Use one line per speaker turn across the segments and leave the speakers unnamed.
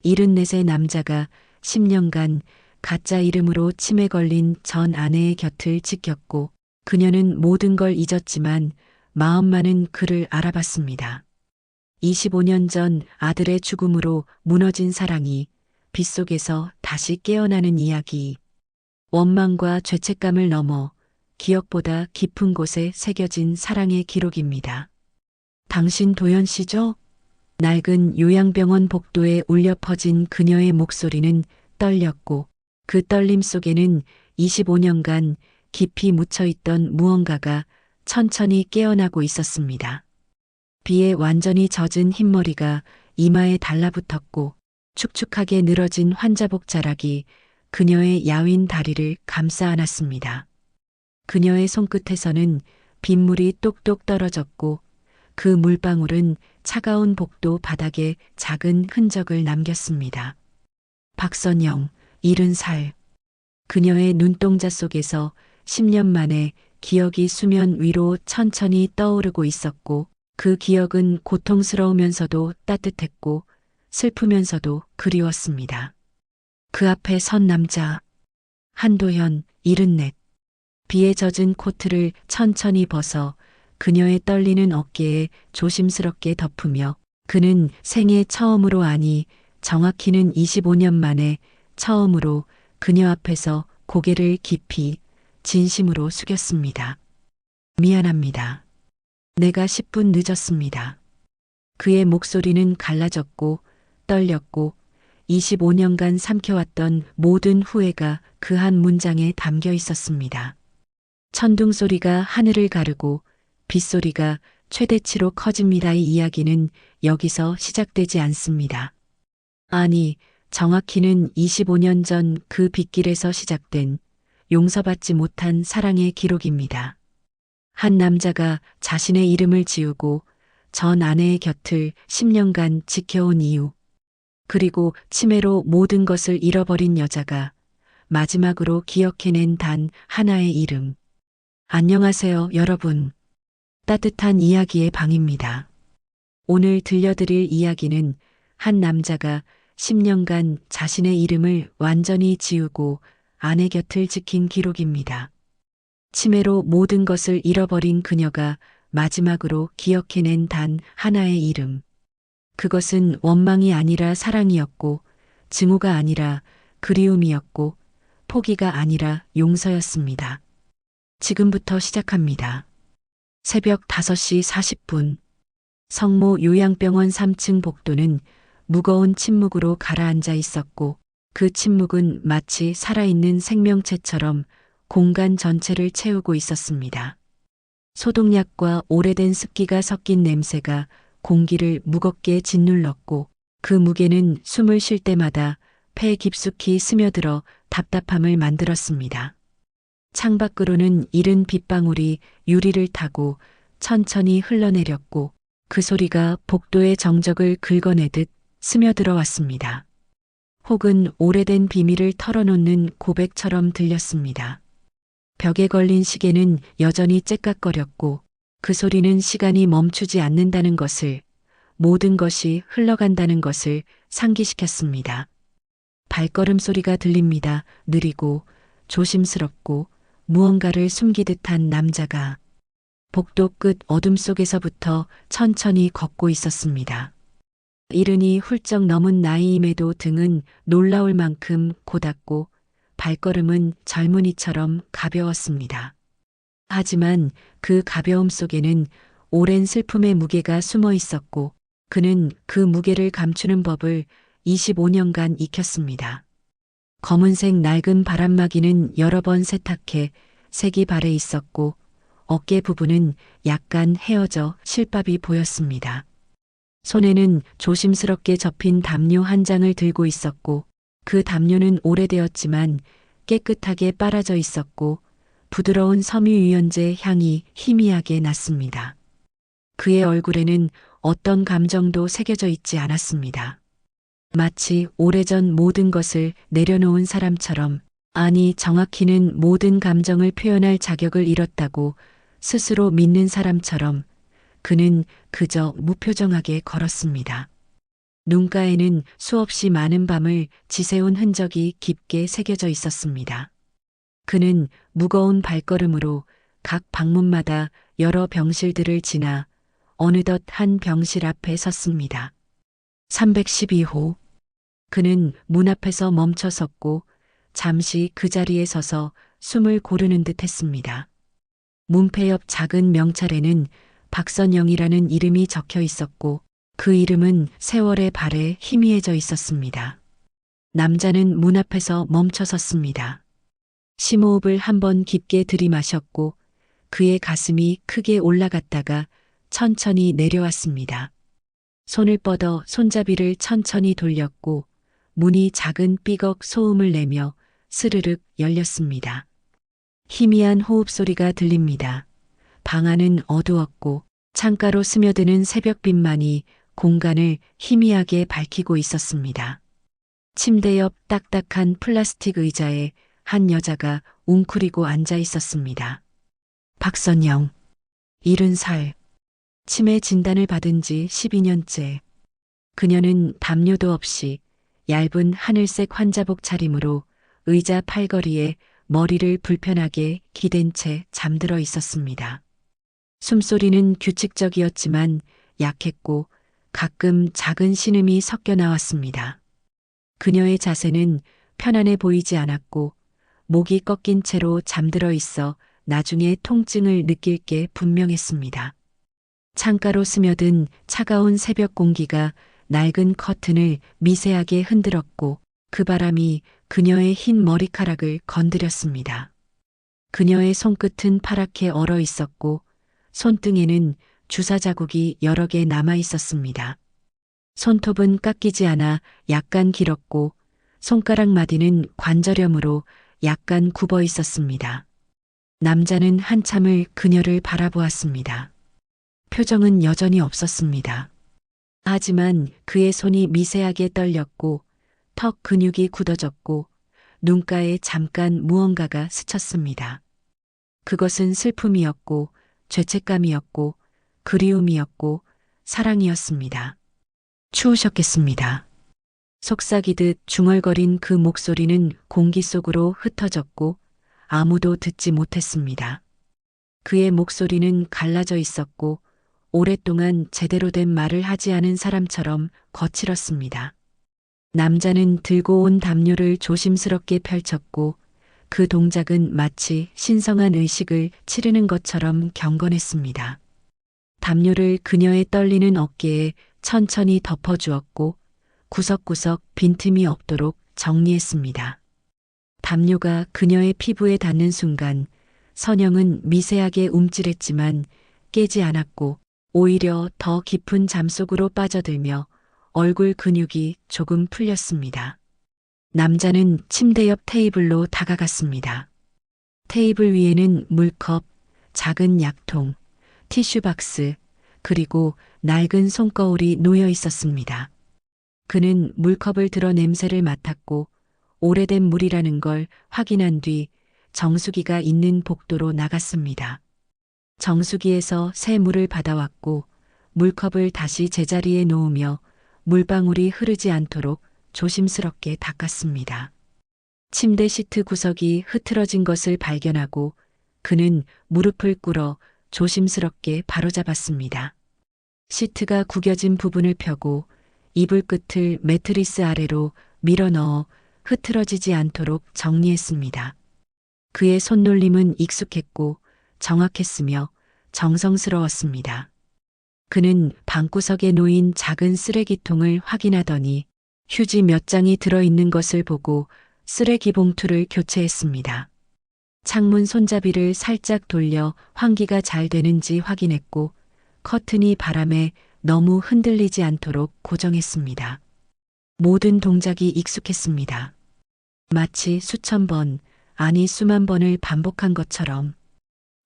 74세 남자가 10년간 가짜 이름으로 치매 걸린 전 아내의 곁을 지켰고 그녀는 모든 걸 잊었지만 마음만은 그를 알아봤습니다. 25년 전 아들의 죽음으로 무너진 사랑이 빗속에서 다시 깨어나는 이야기. 원망과 죄책감을 넘어 기억보다 깊은 곳에 새겨진 사랑의 기록입니다. 당신 도연 씨죠? 낡은 요양병원 복도에 울려 퍼진 그녀의 목소리는 떨렸고 그 떨림 속에는 25년간 깊이 묻혀있던 무언가가 천천히 깨어나고 있었습니다. 비에 완전히 젖은 흰머리가 이마에 달라붙었고 축축하게 늘어진 환자복 자락이 그녀의 야윈 다리를 감싸 안았습니다. 그녀의 손끝에서는 빗물이 똑똑 떨어졌고 그 물방울은 차가운 복도 바닥에 작은 흔적을 남겼습니다. 박선영, 70살. 그녀의 눈동자 속에서 10년 만에 기억이 수면 위로 천천히 떠오르고 있었고 그 기억은 고통스러우면서도 따뜻했고 슬프면서도 그리웠습니다. 그 앞에 선 남자. 한도현, 74. 비에 젖은 코트를 천천히 벗어 그녀의 떨리는 어깨에 조심스럽게 덮으며 그는 생애 처음으로 아니 정확히는 25년 만에 처음으로 그녀 앞에서 고개를 깊이 진심으로 숙였습니다. 미안합니다. 내가 10분 늦었습니다. 그의 목소리는 갈라졌고 떨렸고 25년간 삼켜왔던 모든 후회가 그 한 문장에 담겨 있었습니다. 천둥 소리가 하늘을 가르고 빗소리가 최대치로 커집니다의 이야기는 여기서 시작되지 않습니다. 아니, 정확히는 25년 전 그 빗길에서 시작된 용서받지 못한 사랑의 기록입니다. 한 남자가 자신의 이름을 지우고 전 아내의 곁을 10년간 지켜온 이유, 그리고 치매로 모든 것을 잃어버린 여자가 마지막으로 기억해낸 단 하나의 이름. 안녕하세요, 여러분. 따뜻한 이야기의 방입니다. 오늘 들려드릴 이야기는 한 남자가 10년간 자신의 이름을 완전히 지우고 아내 곁을 지킨 기록입니다. 치매로 모든 것을 잃어버린 그녀가 마지막으로 기억해낸 단 하나의 이름. 그것은 원망이 아니라 사랑이었고, 증오가 아니라 그리움이었고, 포기가 아니라 용서였습니다. 지금부터 시작합니다. 새벽 5시 40분. 성모 요양병원 3층 복도는 무거운 침묵으로 가라앉아 있었고 그 침묵은 마치 살아있는 생명체처럼 공간 전체를 채우고 있었습니다. 소독약과 오래된 습기가 섞인 냄새가 공기를 무겁게 짓눌렀고 그 무게는 숨을 쉴 때마다 폐에 깊숙이 스며들어 답답함을 만들었습니다. 창밖으로는 이른 빗방울이 유리를 타고 천천히 흘러내렸고 그 소리가 복도의 정적을 긁어내듯 스며들어 왔습니다. 혹은 오래된 비밀을 털어놓는 고백처럼 들렸습니다. 벽에 걸린 시계는 여전히 째깍거렸고 그 소리는 시간이 멈추지 않는다는 것을, 모든 것이 흘러간다는 것을 상기시켰습니다. 발걸음 소리가 들립니다. 느리고 조심스럽고 무언가를 숨기듯한 남자가 복도 끝 어둠 속에서부터 천천히 걷고 있었습니다. 이른이 훌쩍 넘은 나이임에도 등은 놀라울 만큼 고닫고 발걸음은 젊은이처럼 가벼웠습니다. 하지만 그 가벼움 속에는 오랜 슬픔의 무게가 숨어 있었고 그는 그 무게를 감추는 법을 25년간 익혔습니다. 검은색 낡은 바람막이는 여러 번 세탁해 색이 발해 있었고 어깨 부분은 약간 헤어져 실밥이 보였습니다. 손에는 조심스럽게 접힌 담요 한 장을 들고 있었고 그 담요는 오래되었지만 깨끗하게 빨아져 있었고 부드러운 섬유유연제 향이 희미하게 났습니다. 그의 얼굴에는 어떤 감정도 새겨져 있지 않았습니다. 마치 오래전 모든 것을 내려놓은 사람처럼, 아니 정확히는 모든 감정을 표현할 자격을 잃었다고 스스로 믿는 사람처럼 그는 그저 무표정하게 걸었습니다. 눈가에는 수없이 많은 밤을 지새운 흔적이 깊게 새겨져 있었습니다. 그는 무거운 발걸음으로 각 방문마다 여러 병실들을 지나 어느덧 한 병실 앞에 섰습니다. 312호. 그는 문 앞에서 멈춰 섰고 잠시 그 자리에 서서 숨을 고르는 듯 했습니다. 문패 옆 작은 명찰에는 박선영이라는 이름이 적혀 있었고 그 이름은 세월의 발에 희미해져 있었습니다. 남자는 문 앞에서 멈춰 섰습니다. 심호흡을 한번 깊게 들이마셨고 그의 가슴이 크게 올라갔다가 천천히 내려왔습니다. 손을 뻗어 손잡이를 천천히 돌렸고 문이 작은 삐걱 소음을 내며 스르륵 열렸습니다. 희미한 호흡 소리가 들립니다. 방 안은 어두웠고 창가로 스며드는 새벽빛만이 공간을 희미하게 밝히고 있었습니다. 침대 옆 딱딱한 플라스틱 의자에 한 여자가 웅크리고 앉아 있었습니다. 박선영, 70살. 치매 진단을 받은 지 12년째. 그녀는 담요도 없이 얇은 하늘색 환자복 차림으로 의자 팔걸이에 머리를 불편하게 기댄 채 잠들어 있었습니다. 숨소리는 규칙적이었지만 약했고 가끔 작은 신음이 섞여 나왔습니다. 그녀의 자세는 편안해 보이지 않았고 목이 꺾인 채로 잠들어 있어 나중에 통증을 느낄 게 분명했습니다. 창가로 스며든 차가운 새벽 공기가 낡은 커튼을 미세하게 흔들었고 그 바람이 그녀의 흰 머리카락을 건드렸습니다. 그녀의 손끝은 파랗게 얼어 있었고 손등에는 주사 자국이 여러 개 남아 있었습니다. 손톱은 깎이지 않아 약간 길었고 손가락 마디는 관절염으로 약간 굽어 있었습니다. 남자는 한참을 그녀를 바라보았습니다. 표정은 여전히 없었습니다. 하지만 그의 손이 미세하게 떨렸고 턱 근육이 굳어졌고 눈가에 잠깐 무언가가 스쳤습니다. 그것은 슬픔이었고 죄책감이었고 그리움이었고 사랑이었습니다. 추우셨겠습니다. 속삭이듯 중얼거린 그 목소리는 공기 속으로 흩어졌고 아무도 듣지 못했습니다. 그의 목소리는 갈라져 있었고 오랫동안 제대로 된 말을 하지 않은 사람처럼 거칠었습니다. 남자는 들고 온 담요를 조심스럽게 펼쳤고 그 동작은 마치 신성한 의식을 치르는 것처럼 경건했습니다. 담요를 그녀의 떨리는 어깨에 천천히 덮어주었고 구석구석 빈틈이 없도록 정리했습니다. 담요가 그녀의 피부에 닿는 순간 선영은 미세하게 움찔했지만 깨지 않았고 오히려 더 깊은 잠 속으로 빠져들며 얼굴 근육이 조금 풀렸습니다. 남자는 침대 옆 테이블로 다가갔습니다. 테이블 위에는 물컵, 작은 약통, 티슈박스, 그리고 낡은 손거울이 놓여 있었습니다. 그는 물컵을 들어 냄새를 맡았고 오래된 물이라는 걸 확인한 뒤 정수기가 있는 복도로 나갔습니다. 정수기에서 새 물을 받아왔고 물컵을 다시 제자리에 놓으며 물방울이 흐르지 않도록 조심스럽게 닦았습니다. 침대 시트 구석이 흐트러진 것을 발견하고 그는 무릎을 꿇어 조심스럽게 바로잡았습니다. 시트가 구겨진 부분을 펴고 이불 끝을 매트리스 아래로 밀어 넣어 흐트러지지 않도록 정리했습니다. 그의 손놀림은 익숙했고 정확했으며 정성스러웠습니다. 그는 방구석에 놓인 작은 쓰레기통을 확인하더니 휴지 몇 장이 들어있는 것을 보고 쓰레기 봉투를 교체했습니다. 창문 손잡이를 살짝 돌려 환기가 잘 되는지 확인했고 커튼이 바람에 너무 흔들리지 않도록 고정했습니다. 모든 동작이 익숙했습니다. 마치 수천 번, 아니 수만 번을 반복한 것처럼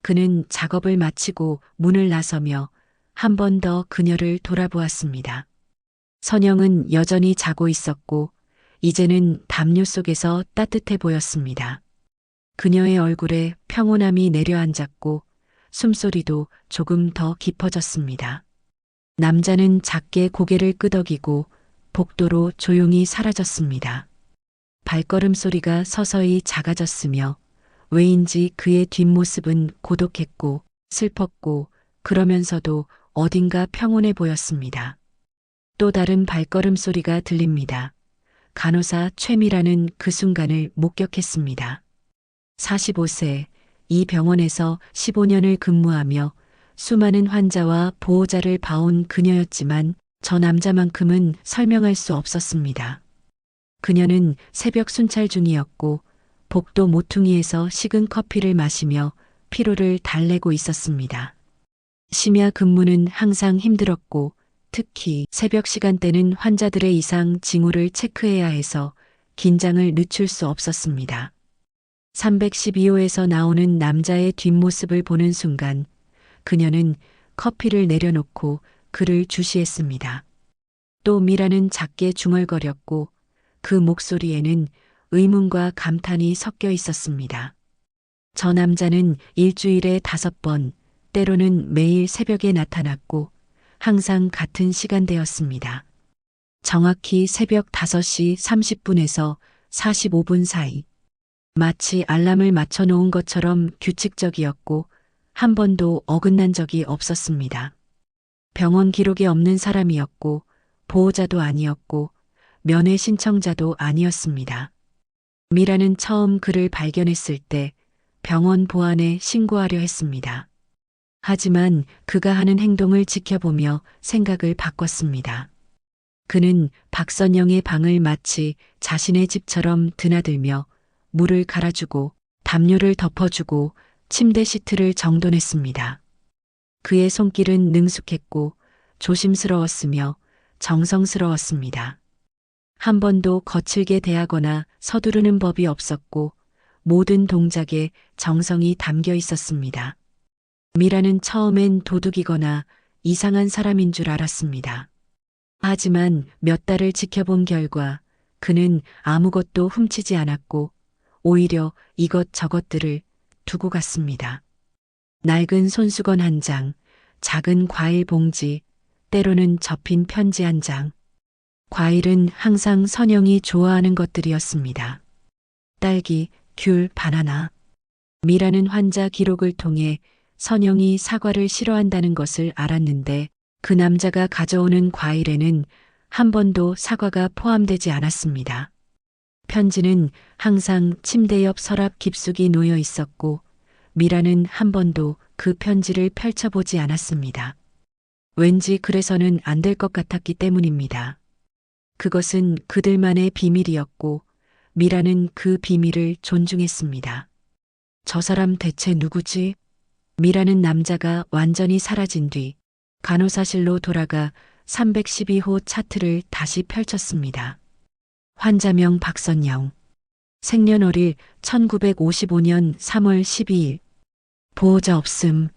그는 작업을 마치고 문을 나서며 한 번 더 그녀를 돌아보았습니다. 선영은 여전히 자고 있었고 이제는 담요 속에서 따뜻해 보였습니다. 그녀의 얼굴에 평온함이 내려앉았고 숨소리도 조금 더 깊어졌습니다. 남자는 작게 고개를 끄덕이고 복도로 조용히 사라졌습니다. 발걸음 소리가 서서히 작아졌으며 왜인지 그의 뒷모습은 고독했고 슬펐고 그러면서도 어딘가 평온해 보였습니다. 또 다른 발걸음 소리가 들립니다. 간호사 최미라는 그 순간을 목격했습니다. 45세, 이 병원에서 15년을 근무하며 수많은 환자와 보호자를 봐온 그녀였지만 저 남자만큼은 설명할 수 없었습니다. 그녀는 새벽 순찰 중이었고 복도 모퉁이에서 식은 커피를 마시며 피로를 달래고 있었습니다. 심야 근무는 항상 힘들었고 특히 새벽 시간대는 환자들의 이상 징후를 체크해야 해서 긴장을 늦출 수 없었습니다. 312호에서 나오는 남자의 뒷모습을 보는 순간 그녀는 커피를 내려놓고 그를 주시했습니다. 또 미라는 작게 중얼거렸고 그 목소리에는 의문과 감탄이 섞여 있었습니다. 저 남자는 일주일에 5번, 때로는 매일 새벽에 나타났고 항상 같은 시간대였습니다. 정확히 새벽 5시 30분에서 45분 사이. 마치 알람을 맞춰 놓은 것처럼 규칙적이었고 한 번도 어긋난 적이 없었습니다. 병원 기록에 없는 사람이었고 보호자도 아니었고 면회 신청자도 아니었습니다. 미라는 처음 그를 발견했을 때 병원 보안에 신고하려 했습니다. 하지만 그가 하는 행동을 지켜보며 생각을 바꿨습니다. 그는 박선영의 방을 마치 자신의 집처럼 드나들며 물을 갈아주고 담요를 덮어주고 침대 시트를 정돈했습니다. 그의 손길은 능숙했고 조심스러웠으며 정성스러웠습니다. 한 번도 거칠게 대하거나 서두르는 법이 없었고 모든 동작에 정성이 담겨 있었습니다. 미라는 처음엔 도둑이거나 이상한 사람인 줄 알았습니다. 하지만 몇 달을 지켜본 결과 그는 아무것도 훔치지 않았고 오히려 이것저것들을 두고 갔습니다. 낡은 손수건 한 장, 작은 과일 봉지, 때로는 접힌 편지 한 장. 과일은 항상 선영이 좋아하는 것들이었습니다. 딸기, 귤, 바나나. 미라는 환자 기록을 통해 선영이 사과를 싫어한다는 것을 알았는데 그 남자가 가져오는 과일에는 한 번도 사과가 포함되지 않았습니다. 편지는 항상 침대 옆 서랍 깊숙이 놓여 있었고 미라는 한 번도 그 편지를 펼쳐보지 않았습니다. 왠지 그래서는 안 될 것 같았기 때문입니다. 그것은 그들만의 비밀이었고 미라는 그 비밀을 존중했습니다. 저 사람 대체 누구지? 미라는 남자가 완전히 사라진 뒤 간호사실로 돌아가 312호 차트를 다시 펼쳤습니다. 환자명 박선영. 생년월일 1955년 3월 12일. 보호자 없음.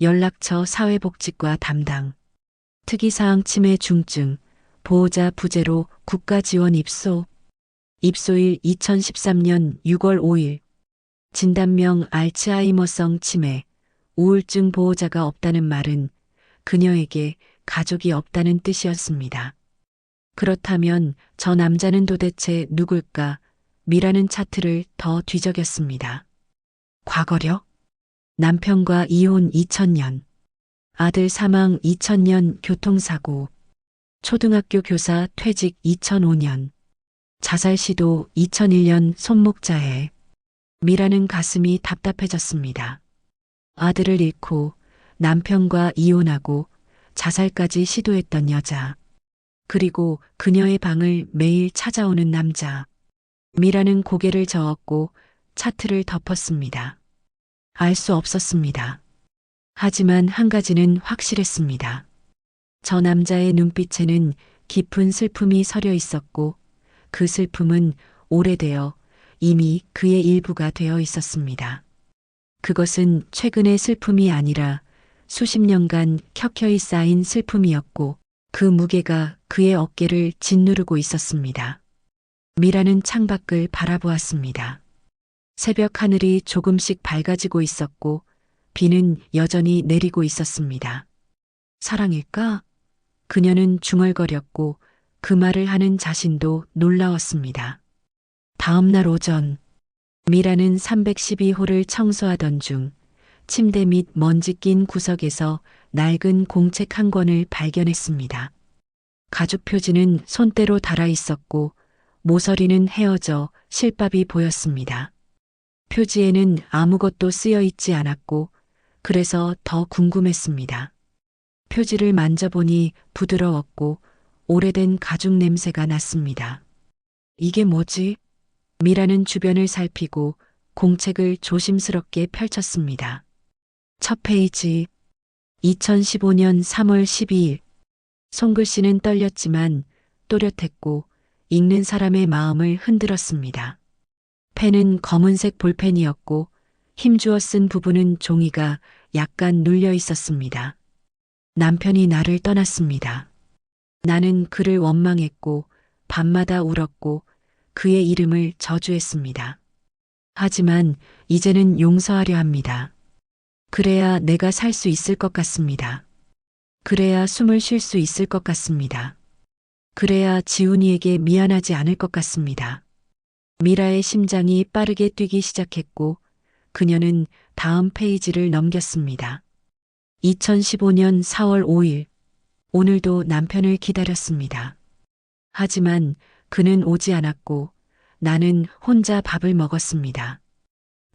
연락처 사회복지과 담당. 특이사항 치매 중증. 보호자 부재로 국가지원 입소. 입소일 2013년 6월 5일. 진단명 알츠하이머성 치매. 우울증 보호자가 없다는 말은 그녀에게 가족이 없다는 뜻이었습니다. 그렇다면 저 남자는 도대체 누굴까? 미라는 차트를 더 뒤적였습니다. 과거력? 남편과 이혼 2000년. 아들 사망 2000년 교통사고. 초등학교 교사 퇴직 2005년. 자살 시도 2001년 손목자해. 미라는 가슴이 답답해졌습니다. 아들을 잃고 남편과 이혼하고 자살까지 시도했던 여자. 그리고 그녀의 방을 매일 찾아오는 남자. 미라는 고개를 저었고 차트를 덮었습니다. 알 수 없었습니다. 하지만 한 가지는 확실했습니다. 저 남자의 눈빛에는 깊은 슬픔이 서려 있었고 그 슬픔은 오래되어 이미 그의 일부가 되어 있었습니다. 그것은 최근의 슬픔이 아니라 수십 년간 켜켜이 쌓인 슬픔이었고 그 무게가 그의 어깨를 짓누르고 있었습니다. 미라는 창밖을 바라보았습니다. 새벽 하늘이 조금씩 밝아지고 있었고 비는 여전히 내리고 있었습니다. 사랑일까? 그녀는 중얼거렸고 그 말을 하는 자신도 놀라웠습니다. 다음 날 오전, 미라는 312호를 청소하던 중 침대 밑 먼지 낀 구석에서 낡은 공책 한 권을 발견했습니다. 가죽 표지는 손때로 달아 있었고 모서리는 헤어져 실밥이 보였습니다. 표지에는 아무것도 쓰여 있지 않았고 그래서 더 궁금했습니다. 표지를 만져보니 부드러웠고 오래된 가죽 냄새가 났습니다. 이게 뭐지? 미라는 주변을 살피고 공책을 조심스럽게 펼쳤습니다. 첫 페이지, 2015년 3월 12일. 손글씨는 떨렸지만 또렷했고 읽는 사람의 마음을 흔들었습니다. 펜은 검은색 볼펜이었고 힘주어 쓴 부분은 종이가 약간 눌려 있었습니다. 남편이 나를 떠났습니다. 나는 그를 원망했고 밤마다 울었고 그의 이름을 저주했습니다. 하지만 이제는 용서하려 합니다. 그래야 내가 살 수 있을 것 같습니다. 그래야 숨을 쉴 수 있을 것 같습니다. 그래야 지훈이에게 미안하지 않을 것 같습니다. 미라의 심장이 빠르게 뛰기 시작했고 그녀는 다음 페이지를 넘겼습니다. 2015년 4월 5일. 오늘도 남편을 기다렸습니다. 하지만 그는 오지 않았고 나는 혼자 밥을 먹었습니다.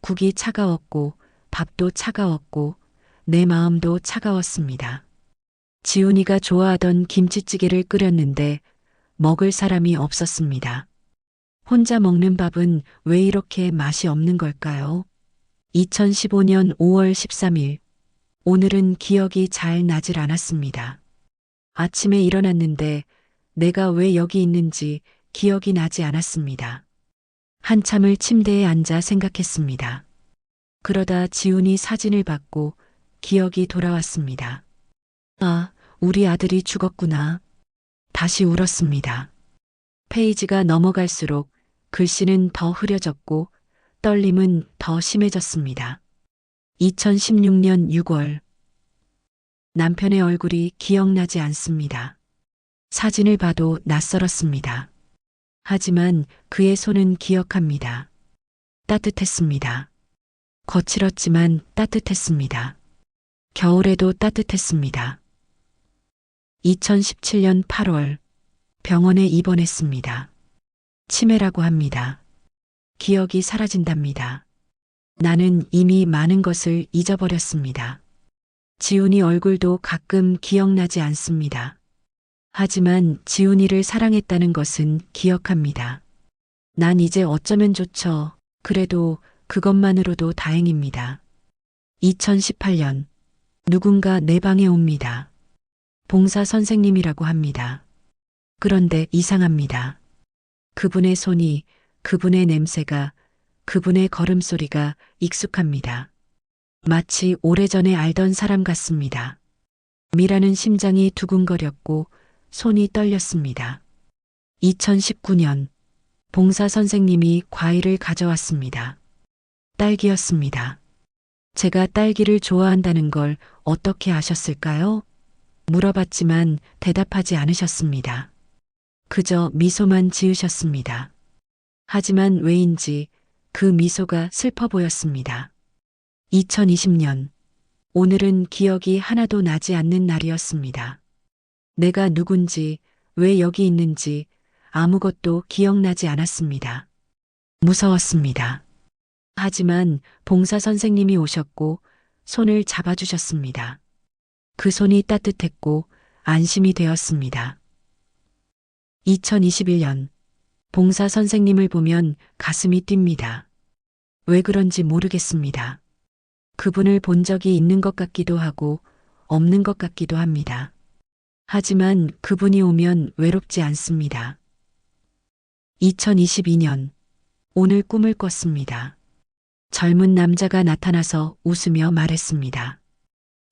국이 차가웠고 밥도 차가웠고 내 마음도 차가웠습니다. 지훈이가 좋아하던 김치찌개를 끓였는데 먹을 사람이 없었습니다. 혼자 먹는 밥은 왜 이렇게 맛이 없는 걸까요? 2015년 5월 13일. 오늘은 기억이 잘 나질 않았습니다. 아침에 일어났는데 내가 왜 여기 있는지 기억이 나지 않았습니다. 한참을 침대에 앉아 생각했습니다. 그러다 지훈이 사진을 받고 기억이 돌아왔습니다. 아, 우리 아들이 죽었구나. 다시 울었습니다. 페이지가 넘어갈수록 글씨는 더 흐려졌고 떨림은 더 심해졌습니다. 2016년 6월. 남편의 얼굴이 기억나지 않습니다. 사진을 봐도 낯설었습니다. 하지만 그의 손은 기억합니다. 따뜻했습니다. 거칠었지만 따뜻했습니다. 겨울에도 따뜻했습니다. 2017년 8월. 병원에 입원했습니다. 치매라고 합니다. 기억이 사라진답니다. 나는 이미 많은 것을 잊어버렸습니다. 지훈이 얼굴도 가끔 기억나지 않습니다. 하지만 지훈이를 사랑했다는 것은 기억합니다. 난 이제 어쩌면 좋죠. 그래도 그것만으로도 다행입니다. 2018년. 누군가 내 방에 옵니다. 봉사 선생님이라고 합니다. 그런데 이상합니다. 그분의 손이, 그분의 냄새가, 그분의 걸음소리가 익숙합니다. 마치 오래전에 알던 사람 같습니다. 미라는 심장이 두근거렸고 손이 떨렸습니다. 2019년. 봉사 선생님이 과일을 가져왔습니다. 딸기였습니다. 제가 딸기를 좋아한다는 걸 어떻게 아셨을까요? 물어봤지만 대답하지 않으셨습니다. 그저 미소만 지으셨습니다. 하지만 왜인지 그 미소가 슬퍼 보였습니다. 2020년. 오늘은 기억이 하나도 나지 않는 날이었습니다. 내가 누군지, 왜 여기 있는지 아무것도 기억나지 않았습니다. 무서웠습니다. 하지만 봉사 선생님이 오셨고 손을 잡아주셨습니다. 그 손이 따뜻했고 안심이 되었습니다. 2021년. 봉사 선생님을 보면 가슴이 뜁니다. 왜 그런지 모르겠습니다. 그분을 본 적이 있는 것 같기도 하고 없는 것 같기도 합니다. 하지만 그분이 오면 외롭지 않습니다. 2022년. 오늘 꿈을 꿨습니다. 젊은 남자가 나타나서 웃으며 말했습니다.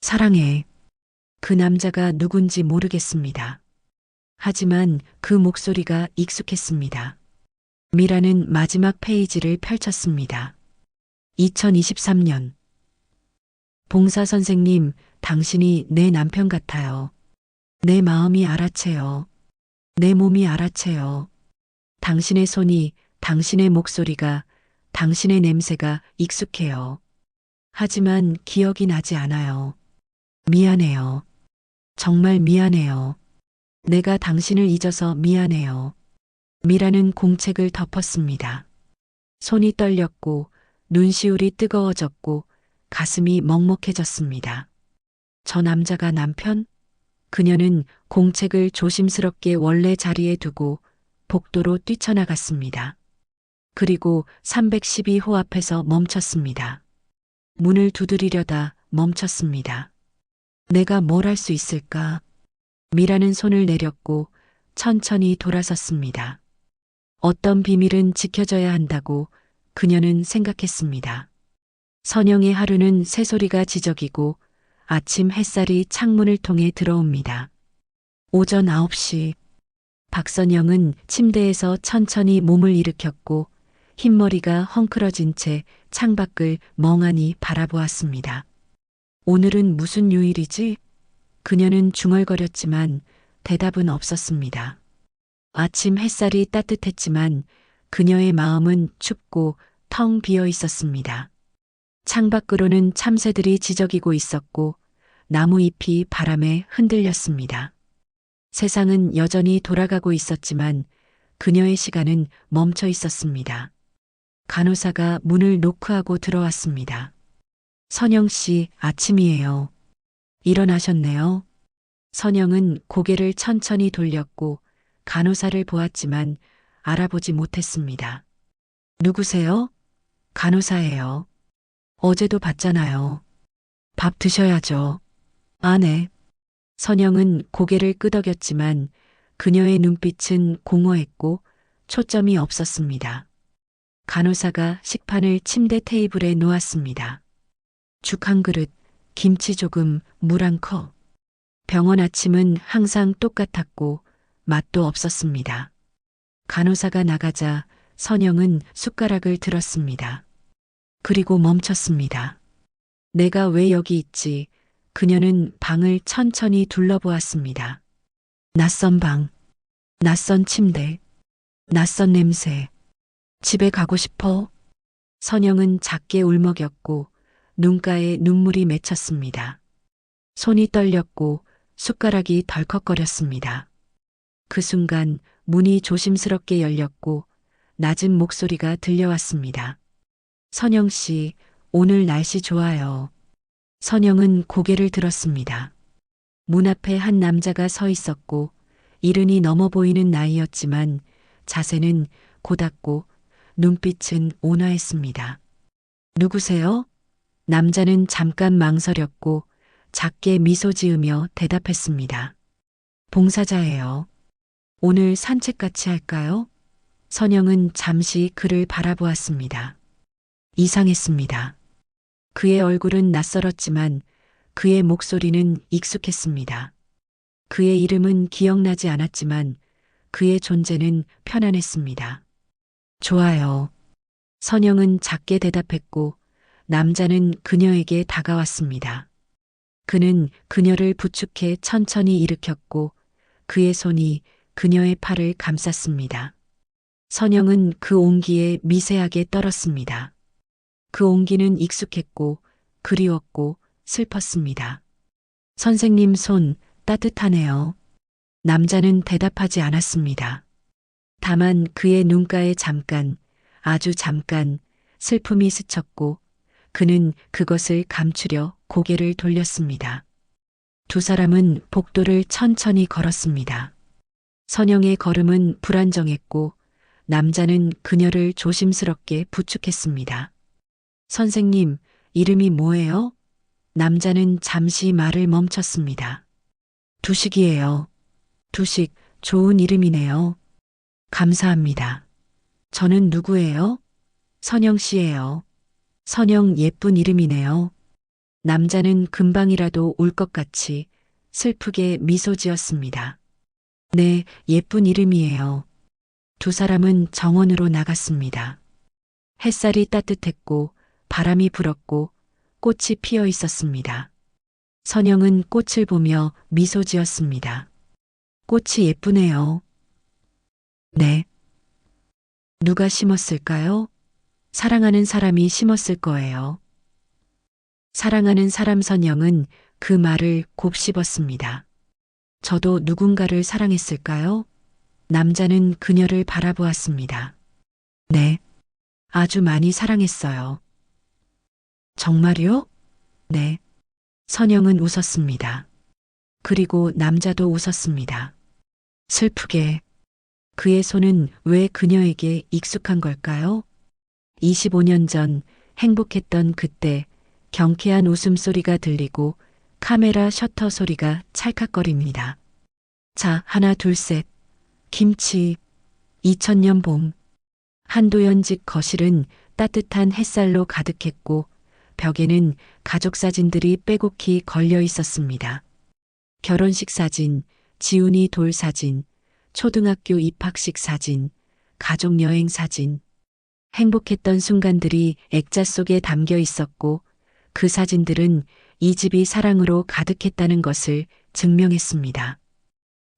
사랑해. 그 남자가 누군지 모르겠습니다. 하지만 그 목소리가 익숙했습니다. 미라는 마지막 페이지를 펼쳤습니다. 2023년. 봉사 선생님, 당신이 내 남편 같아요. 내 마음이 알아채요. 내 몸이 알아채요. 당신의 손이, 당신의 목소리가, 당신의 냄새가 익숙해요. 하지만 기억이 나지 않아요. 미안해요. 정말 미안해요. 내가 당신을 잊어서 미안해요. 미라는 공책을 덮었습니다. 손이 떨렸고 눈시울이 뜨거워졌고 가슴이 먹먹해졌습니다. 저 남자가 남편? 그녀는 공책을 조심스럽게 원래 자리에 두고 복도로 뛰쳐나갔습니다. 그리고 312호 앞에서 멈췄습니다. 문을 두드리려다 멈췄습니다. 내가 뭘 할 수 있을까? 미라는 손을 내렸고 천천히 돌아섰습니다. 어떤 비밀은 지켜져야 한다고 그녀는 생각했습니다. 선영의 하루는 새소리가 지저귀고 아침 햇살이 창문을 통해 들어옵니다. 오전 9시 박선영은 침대에서 천천히 몸을 일으켰고 흰머리가 헝클어진 채 창밖을 멍하니 바라보았습니다. 오늘은 무슨 요일이지? 그녀는 중얼거렸지만 대답은 없었습니다. 아침 햇살이 따뜻했지만 그녀의 마음은 춥고 텅 비어 있었습니다. 창밖으로는 참새들이 지저귀고 있었고 나무 잎이 바람에 흔들렸습니다. 세상은 여전히 돌아가고 있었지만 그녀의 시간은 멈춰 있었습니다. 간호사가 문을 노크하고 들어왔습니다. 선영 씨, 아침이에요. 일어나셨네요. 선영은 고개를 천천히 돌렸고 간호사를 보았지만 알아보지 못했습니다. 누구세요? 간호사예요. 어제도 봤잖아요. 밥 드셔야죠. 아, 네. 선영은 고개를 끄덕였지만 그녀의 눈빛은 공허했고 초점이 없었습니다. 간호사가 식판을 침대 테이블에 놓았습니다. 죽 한 그릇, 김치 조금, 물 한 컵. 병원 아침은 항상 똑같았고 맛도 없었습니다. 간호사가 나가자 선영은 숟가락을 들었습니다. 그리고 멈췄습니다. 내가 왜 여기 있지? 그녀는 방을 천천히 둘러보았습니다. 낯선 방, 낯선 침대, 낯선 냄새. 집에 가고 싶어? 선영은 작게 울먹였고 눈가에 눈물이 맺혔습니다. 손이 떨렸고 숟가락이 덜컥거렸습니다. 그 순간 문이 조심스럽게 열렸고 낮은 목소리가 들려왔습니다. 선영 씨, 오늘 날씨 좋아요. 선영은 고개를 들었습니다. 문 앞에 한 남자가 서 있었고 이른이 넘어 보이는 나이였지만 자세는 고닫고 눈빛은 온화했습니다. 누구세요? 남자는 잠깐 망설였고 작게 미소 지으며 대답했습니다. 봉사자예요. 오늘 산책 같이 할까요? 선영은 잠시 그를 바라보았습니다. 이상했습니다. 그의 얼굴은 낯설었지만 그의 목소리는 익숙했습니다. 그의 이름은 기억나지 않았지만 그의 존재는 편안했습니다. 좋아요. 선영은 작게 대답했고 남자는 그녀에게 다가왔습니다. 그는 그녀를 부축해 천천히 일으켰고 그의 손이 그녀의 팔을 감쌌습니다. 선영은 그 온기에 미세하게 떨었습니다. 그 온기는 익숙했고 그리웠고 슬펐습니다. 선생님 손 따뜻하네요. 남자는 대답하지 않았습니다. 다만 그의 눈가에 잠깐, 아주 잠깐 슬픔이 스쳤고 그는 그것을 감추려 고개를 돌렸습니다. 두 사람은 복도를 천천히 걸었습니다. 선영의 걸음은 불안정했고 남자는 그녀를 조심스럽게 부축했습니다. 선생님, 이름이 뭐예요? 남자는 잠시 말을 멈췄습니다. 두식이에요. 두식, 좋은 이름이네요. 감사합니다. 저는 누구예요? 선영 씨예요. 선영 예쁜 이름이네요. 남자는 금방이라도 울 것 같이 슬프게 미소 지었습니다. 네, 예쁜 이름이에요. 두 사람은 정원으로 나갔습니다. 햇살이 따뜻했고 바람이 불었고 꽃이 피어 있었습니다. 선영은 꽃을 보며 미소 지었습니다. 꽃이 예쁘네요. 네. 누가 심었을까요? 사랑하는 사람이 심었을 거예요. 사랑하는 사람 선영은 그 말을 곱씹었습니다. 저도 누군가를 사랑했을까요? 남자는 그녀를 바라보았습니다. 네. 아주 많이 사랑했어요. 정말요? 네. 선영은 웃었습니다. 그리고 남자도 웃었습니다. 슬프게 그의 손은 왜 그녀에게 익숙한 걸까요? 25년 전 행복했던 그때 경쾌한 웃음소리가 들리고 카메라 셔터 소리가 찰칵거립니다. 자, 하나, 둘, 셋. 김치. 2000년 봄. 한도연 집 거실은 따뜻한 햇살로 가득했고 벽에는 가족 사진들이 빼곡히 걸려 있었습니다. 결혼식 사진, 지훈이 돌 사진, 초등학교 입학식 사진, 가족 여행 사진. 행복했던 순간들이 액자 속에 담겨 있었고 그 사진들은 이 집이 사랑으로 가득했다는 것을 증명했습니다.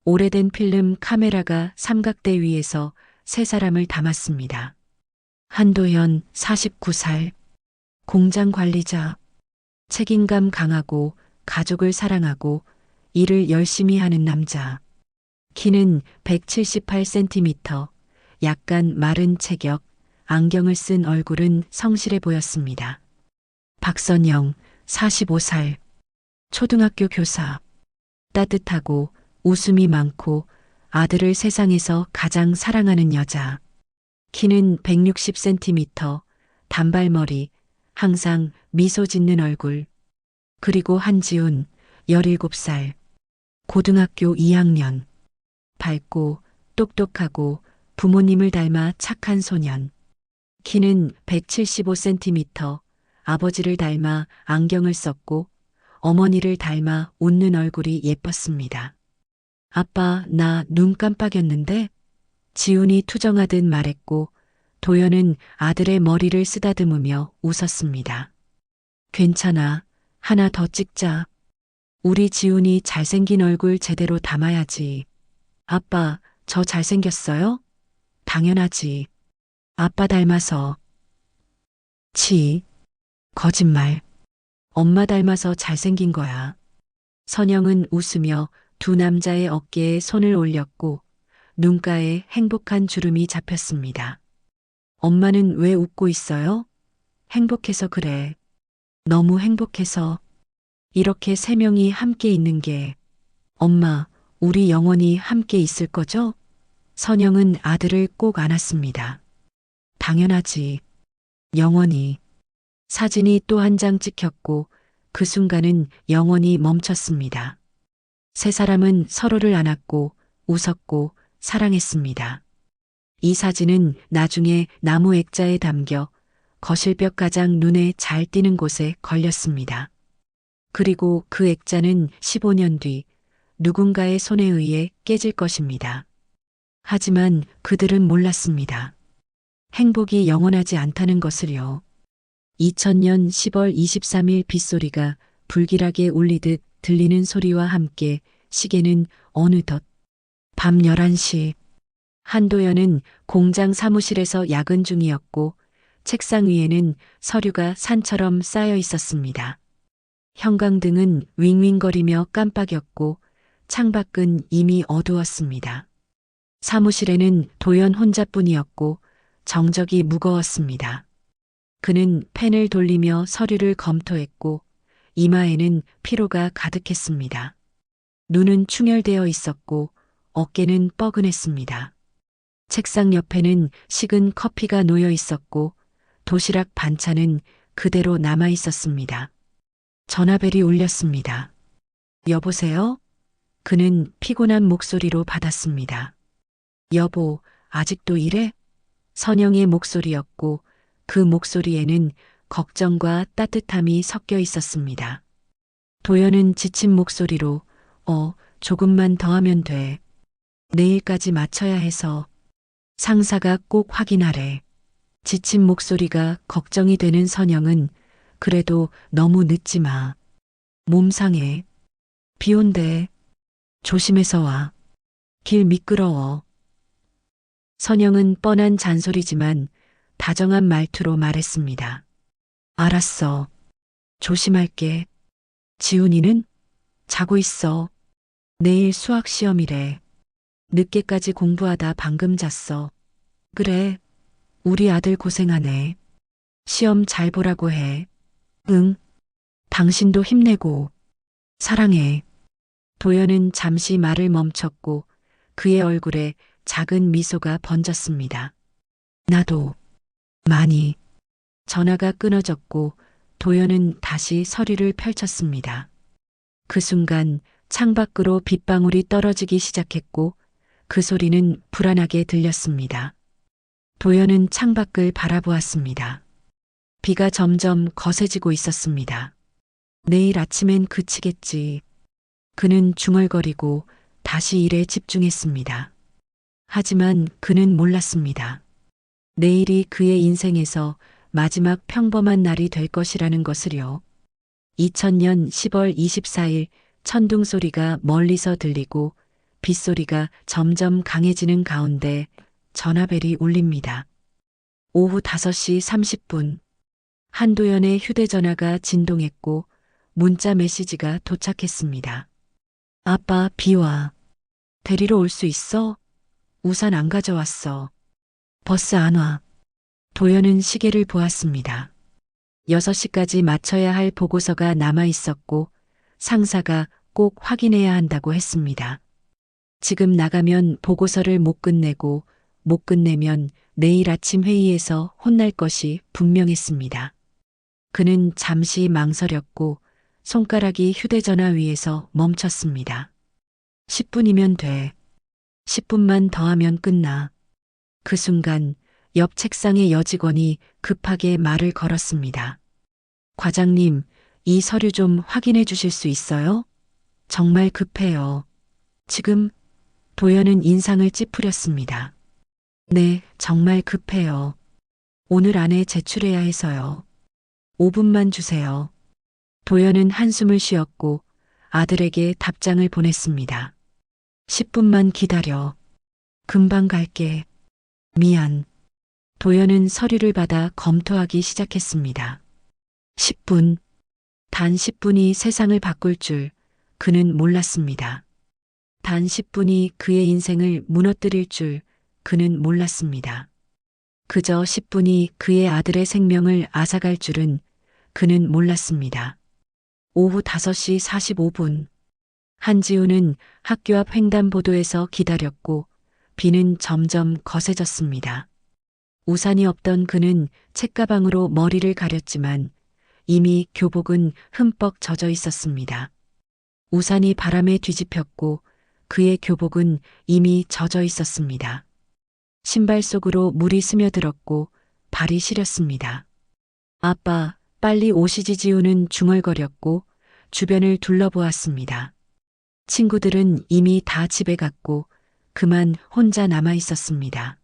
오래된 필름 카메라가 삼각대 위에서 세 사람을 담았습니다. 한도현 49살, 공장 관리자, 책임감 강하고 가족을 사랑하고 일을 열심히 하는 남자. 키는 178cm, 약간 마른 체격, 안경을 쓴 얼굴은 성실해 보였습니다. 박선영 45살, 초등학교 교사, 따뜻하고 웃음이 많고 아들을 세상에서 가장 사랑하는 여자. 키는 160cm, 단발머리, 항상 미소 짓는 얼굴. 그리고 한지훈 17살, 고등학교 2학년. 밝고 똑똑하고 부모님을 닮아 착한 소년. 키는 175cm, 아버지를 닮아 안경을 썼고 어머니를 닮아 웃는 얼굴이 예뻤습니다. 아빠, 나 눈 깜빡였는데? 지훈이 투정하듯 말했고 도연은 아들의 머리를 쓰다듬으며 웃었습니다. 괜찮아. 하나 더 찍자. 우리 지훈이 잘생긴 얼굴 제대로 담아야지. 아빠, 저 잘생겼어요? 당연하지. 아빠 닮아서. 치. 거짓말. 엄마 닮아서 잘생긴 거야. 선영은 웃으며 두 남자의 어깨에 손을 올렸고 눈가에 행복한 주름이 잡혔습니다. 엄마는 왜 웃고 있어요? 행복해서 그래. 너무 행복해서. 이렇게 세 명이 함께 있는 게. 엄마, 우리 영원히 함께 있을 거죠? 선영은 아들을 꼭 안았습니다. 당연하지. 영원히. 사진이 또 한 장 찍혔고 그 순간은 영원히 멈췄습니다. 세 사람은 서로를 안았고 웃었고 사랑했습니다. 이 사진은 나중에 나무 액자에 담겨 거실벽 가장 눈에 잘 띄는 곳에 걸렸습니다. 그리고 그 액자는 15년 뒤 누군가의 손에 의해 깨질 것입니다. 하지만 그들은 몰랐습니다. 행복이 영원하지 않다는 것을요. 2000년 10월 23일 빗소리가 불길하게 울리듯 들리는 소리와 함께 시계는 어느덧 밤 11시. 한도연은 공장 사무실에서 야근 중이었고 책상 위에는 서류가 산처럼 쌓여 있었습니다. 형광등은 윙윙거리며 깜빡였고 창밖은 이미 어두웠습니다. 사무실에는 도연 혼자뿐이었고 정적이 무거웠습니다. 그는 펜을 돌리며 서류를 검토했고 이마에는 피로가 가득했습니다. 눈은 충혈되어 있었고 어깨는 뻐근했습니다. 책상 옆에는 식은 커피가 놓여 있었고 도시락 반찬은 그대로 남아 있었습니다. 전화벨이 울렸습니다. 여보세요? 그는 피곤한 목소리로 받았습니다. 여보, 아직도 이래? 선영의 목소리였고 그 목소리에는 걱정과 따뜻함이 섞여 있었습니다. 도연은 지친 목소리로 조금만 더 하면 돼. 내일까지 맞춰야 해서. 상사가 꼭 확인하래. 지친 목소리가 걱정이 되는 선영은 그래도 너무 늦지 마. 몸 상해. 비 온대. 조심해서 와. 길 미끄러워. 선영은 뻔한 잔소리지만 다정한 말투로 말했습니다. 알았어. 조심할게. 지훈이는? 자고 있어. 내일 수학 시험이래. 늦게까지 공부하다 방금 잤어. 그래. 우리 아들 고생하네. 시험 잘 보라고 해. 응. 당신도 힘내고. 사랑해. 도연은 잠시 말을 멈췄고 그의 얼굴에 작은 미소가 번졌습니다. 나도. 많이. 전화가 끊어졌고 도연은 다시 서류를 펼쳤습니다. 그 순간 창밖으로 빗방울이 떨어지기 시작했고 그 소리는 불안하게 들렸습니다. 도연은 창밖을 바라보았습니다. 비가 점점 거세지고 있었습니다. 내일 아침엔 그치겠지. 그는 중얼거리고 다시 일에 집중했습니다. 하지만 그는 몰랐습니다. 내일이 그의 인생에서 마지막 평범한 날이 될 것이라는 것을요. 2000년 10월 24일 천둥 소리가 멀리서 들리고 빗소리가 점점 강해지는 가운데 전화벨이 울립니다. 오후 5시 30분 한도연의 휴대전화가 진동했고 문자 메시지가 도착했습니다. 아빠, 비 와. 데리러 올 수 있어? 우산 안 가져왔어. 버스 안 와. 도연은 시계를 보았습니다. 6시까지 맞춰야 할 보고서가 남아 있었고 상사가 꼭 확인해야 한다고 했습니다. 지금 나가면 보고서를 못 끝내고 못 끝내면 내일 아침 회의에서 혼날 것이 분명했습니다. 그는 잠시 망설였고 손가락이 휴대전화 위에서 멈췄습니다. 10분이면 돼. 10분만 더 하면 끝나. 그 순간 옆 책상의 여직원이 급하게 말을 걸었습니다. 과장님, 이 서류 좀 확인해 주실 수 있어요? 정말 급해요. 지금 도연은 인상을 찌푸렸습니다. 네, 정말 급해요. 오늘 안에 제출해야 해서요. 5분만 주세요. 도연은 한숨을 쉬었고 아들에게 답장을 보냈습니다. 10분만 기다려. 금방 갈게. 미안. 도연은 서류를 받아 검토하기 시작했습니다. 10분. 단 10분이 세상을 바꿀 줄 그는 몰랐습니다. 단 10분이 그의 인생을 무너뜨릴 줄 그는 몰랐습니다. 그저 10분이 그의 아들의 생명을 앗아갈 줄은 그는 몰랐습니다. 오후 5시 45분. 한지우는 학교 앞 횡단보도에서 기다렸고 비는 점점 거세졌습니다. 우산이 없던 그는 책가방으로 머리를 가렸지만 이미 교복은 흠뻑 젖어 있었습니다. 우산이 바람에 뒤집혔고 그의 교복은 이미 젖어 있었습니다. 신발 속으로 물이 스며들었고 발이 시렸습니다. 아빠, 빨리 오시지. 지우는 중얼거렸고 주변을 둘러보았습니다. 친구들은 이미 다 집에 갔고 그만 혼자 남아 있었습니다.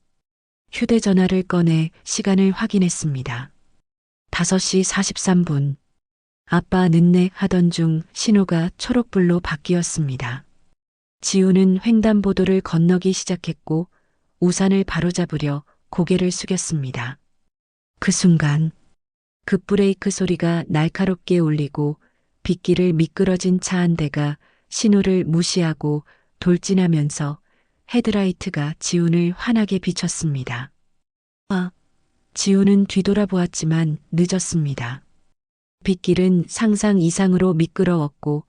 휴대전화를 꺼내 시간을 확인했습니다. 5시 43분. 아빠 늦네 하던 중 신호가 초록불로 바뀌었습니다. 지우는 횡단보도를 건너기 시작했고 우산을 바로잡으려 고개를 숙였습니다. 그 순간 급브레이크 소리가 날카롭게 울리고 빗길을 미끄러진 차 한 대가 신호를 무시하고 돌진하면서 헤드라이트가 지훈을 환하게 비췄습니다. 지훈은 뒤돌아보았지만 늦었습니다. 빗길은 상상 이상으로 미끄러웠고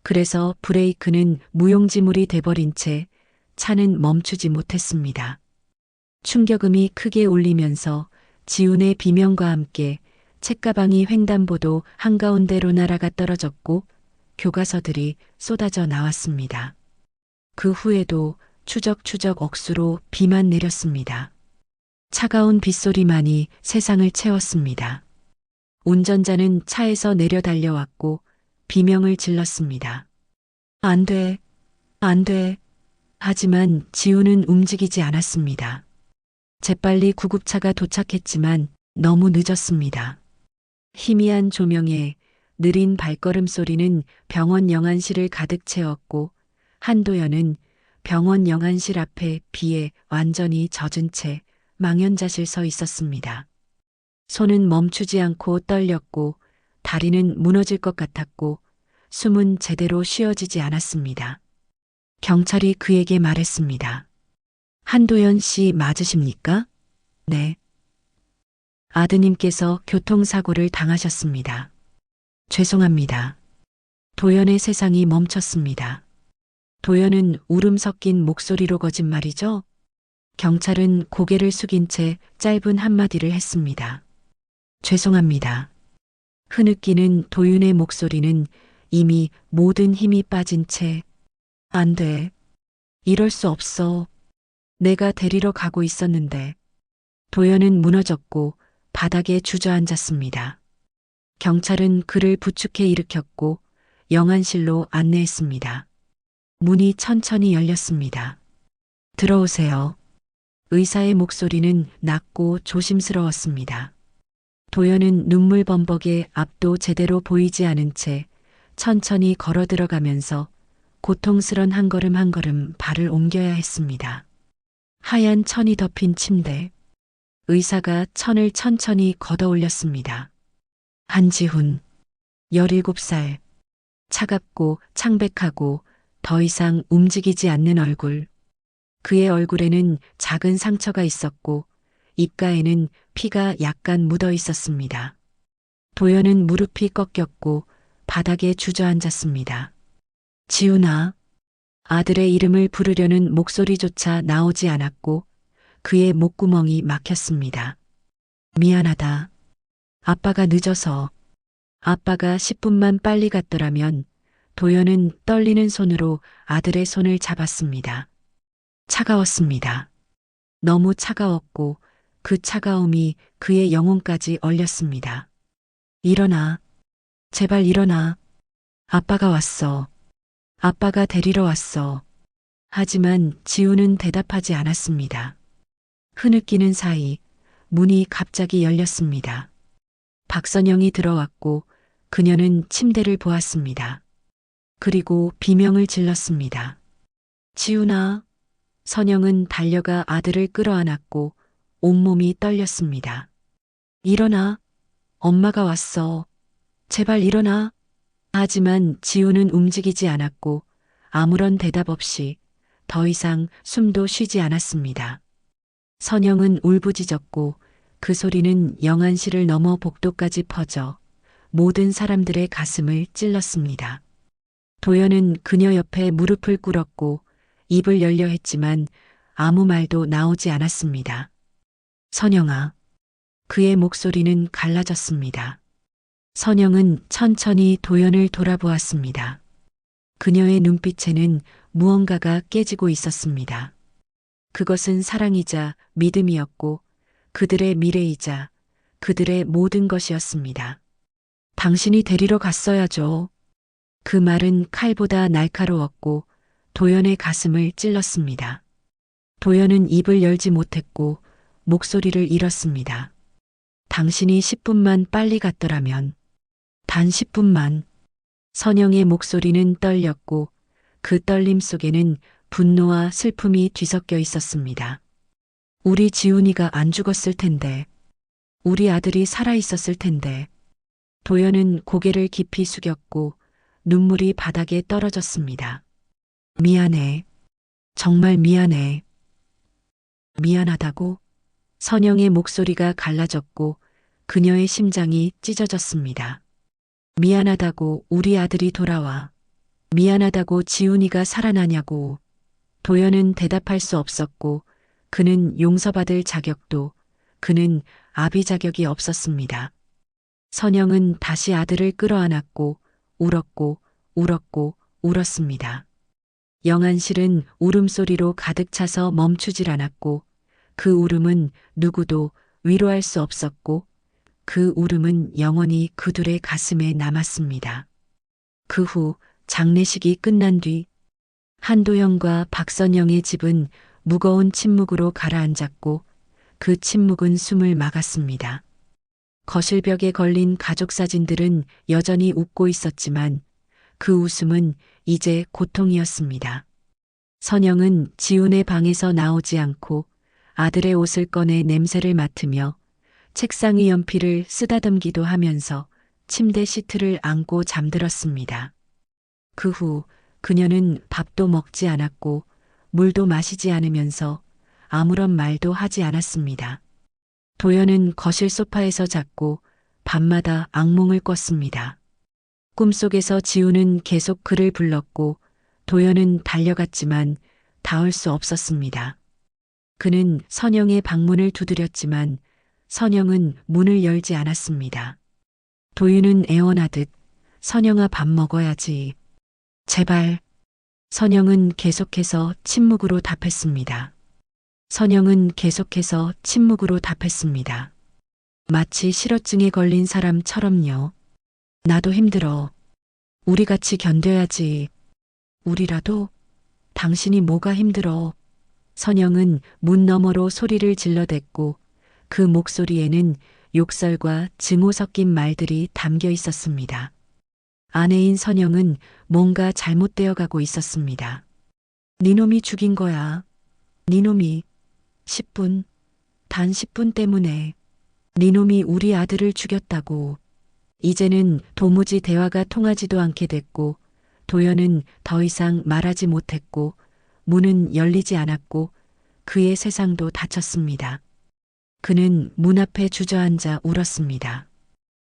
그래서 브레이크는 무용지물이 돼버린 채 차는 멈추지 못했습니다. 충격음이 크게 울리면서 지훈의 비명과 함께 책가방이 횡단보도 한가운데로 날아가 떨어졌고 교과서들이 쏟아져 나왔습니다. 그 후에도 추적추적 억수로 비만 내렸습니다. 차가운 빗소리만이 세상을 채웠습니다. 운전자는 차에서 내려 달려왔고 비명을 질렀습니다. 안 돼, 안 돼. 하지만 지우는 움직이지 않았습니다. 재빨리 구급차가 도착했지만 너무 늦었습니다. 희미한 조명에 느린 발걸음 소리는 병원 영안실을 가득 채웠고 한도연은 병원 영안실 앞에 비에 완전히 젖은 채 망연자실 서 있었습니다. 손은 멈추지 않고 떨렸고 다리는 무너질 것 같았고 숨은 제대로 쉬어지지 않았습니다. 경찰이 그에게 말했습니다. 한도연 씨 맞으십니까? 네. 아드님께서 교통사고를 당하셨습니다. 죄송합니다. 도연의 세상이 멈췄습니다. 도연은 울음 섞인 목소리로 거짓말이죠? 경찰은 고개를 숙인 채 짧은 한마디를 했습니다. 죄송합니다. 흐느끼는 도윤의 목소리는 이미 모든 힘이 빠진 채 안 돼. 이럴 수 없어. 내가 데리러 가고 있었는데. 도연은 무너졌고 바닥에 주저앉았습니다. 경찰은 그를 부축해 일으켰고 영안실로 안내했습니다. 문이 천천히 열렸습니다. 들어오세요. 의사의 목소리는 낮고 조심스러웠습니다. 도연은 눈물 범벅에 앞도 제대로 보이지 않은 채 천천히 걸어 들어가면서 고통스런 한 걸음 한 걸음 발을 옮겨야 했습니다. 하얀 천이 덮인 침대. 의사가 천을 천천히 걷어 올렸습니다. 한지훈, 17살. 차갑고 창백하고 더 이상 움직이지 않는 얼굴. 그의 얼굴에는 작은 상처가 있었고 입가에는 피가 약간 묻어 있었습니다. 도연은 무릎이 꺾였고 바닥에 주저앉았습니다. 지훈아. 아들의 이름을 부르려는 목소리조차 나오지 않았고 그의 목구멍이 막혔습니다. 미안하다. 아빠가 늦어서. 아빠가 10분만 빨리 갔더라면. 도연은 떨리는 손으로 아들의 손을 잡았습니다. 차가웠습니다. 너무 차가웠고 그 차가움이 그의 영혼까지 얼렸습니다. 일어나. 제발 일어나. 아빠가 왔어. 아빠가 데리러 왔어. 하지만 지우는 대답하지 않았습니다. 흐느끼는 사이 문이 갑자기 열렸습니다. 박선영이 들어왔고 그녀는 침대를 보았습니다. 그리고 비명을 질렀습니다. 지훈아. 선영은 달려가 아들을 끌어안았고 온몸이 떨렸습니다. 일어나. 엄마가 왔어. 제발 일어나. 하지만 지훈은 움직이지 않았고 아무런 대답 없이 더 이상 숨도 쉬지 않았습니다. 선영은 울부짖었고 그 소리는 영안실을 넘어 복도까지 퍼져 모든 사람들의 가슴을 찔렀습니다. 도연은 그녀 옆에 무릎을 꿇었고 입을 열려 했지만 아무 말도 나오지 않았습니다. 선영아. 그의 목소리는 갈라졌습니다. 선영은 천천히 도연을 돌아보았습니다. 그녀의 눈빛에는 무언가가 깨지고 있었습니다. 그것은 사랑이자 믿음이었고 그들의 미래이자 그들의 모든 것이었습니다. 당신이 데리러 갔어야죠. 그 말은 칼보다 날카로웠고 도연의 가슴을 찔렀습니다. 도연은 입을 열지 못했고 목소리를 잃었습니다. 당신이 10분만 빨리 갔더라면. 단 10분만. 선영의 목소리는 떨렸고 그 떨림 속에는 분노와 슬픔이 뒤섞여 있었습니다. 우리 지훈이가 안 죽었을 텐데. 우리 아들이 살아 있었을 텐데. 도연은 고개를 깊이 숙였고 눈물이 바닥에 떨어졌습니다. 미안해. 정말 미안해. 미안하다고? 선영의 목소리가 갈라졌고 그녀의 심장이 찢어졌습니다. 미안하다고 우리 아들이 돌아와. 미안하다고 지훈이가 살아나냐고. 도연은 대답할 수 없었고 그는 용서받을 자격도 그는 아비 자격이 없었습니다. 선영은 다시 아들을 끌어안았고 울었고 울었고 울었습니다. 영안실은 울음소리로 가득 차서 멈추질 않았고 그 울음은 누구도 위로할 수 없었고 그 울음은 영원히 그들의 가슴에 남았습니다. 그 후 장례식이 끝난 뒤 한도영과 박선영의 집은 무거운 침묵으로 가라앉았고 그 침묵은 숨을 막았습니다. 거실벽에 걸린 가족 사진들은 여전히 웃고 있었지만 그 웃음은 이제 고통이었습니다. 선영은 지훈의 방에서 나오지 않고 아들의 옷을 꺼내 냄새를 맡으며 책상 위 연필을 쓰다듬기도 하면서 침대 시트를 안고 잠들었습니다. 그 후 그녀는 밥도 먹지 않았고 물도 마시지 않으면서 아무런 말도 하지 않았습니다. 도연은 거실 소파에서 잤고 밤마다 악몽을 꿨습니다. 꿈속에서 지우는 계속 그를 불렀고 도연은 달려갔지만 닿을 수 없었습니다. 그는 선영의 방문을 두드렸지만 선영은 문을 열지 않았습니다. 도윤은 애원하듯 선영아 밥 먹어야지. 제발. 선영은 계속해서 침묵으로 답했습니다. 선영은 계속해서 침묵으로 답했습니다. 마치 실어증에 걸린 사람처럼요. 나도 힘들어. 우리 같이 견뎌야지. 우리라도? 당신이 뭐가 힘들어? 선영은 문 너머로 소리를 질러댔고 그 목소리에는 욕설과 증오 섞인 말들이 담겨 있었습니다. 아내인 선영은 뭔가 잘못되어 가고 있었습니다. 니놈이 죽인 거야. 니놈이 10분, 단 10분 때문에 니놈이 우리 아들을 죽였다고. 이제는 도무지 대화가 통하지도 않게 됐고 도연은 더 이상 말하지 못했고 문은 열리지 않았고 그의 세상도 닫혔습니다. 그는 문 앞에 주저앉아 울었습니다.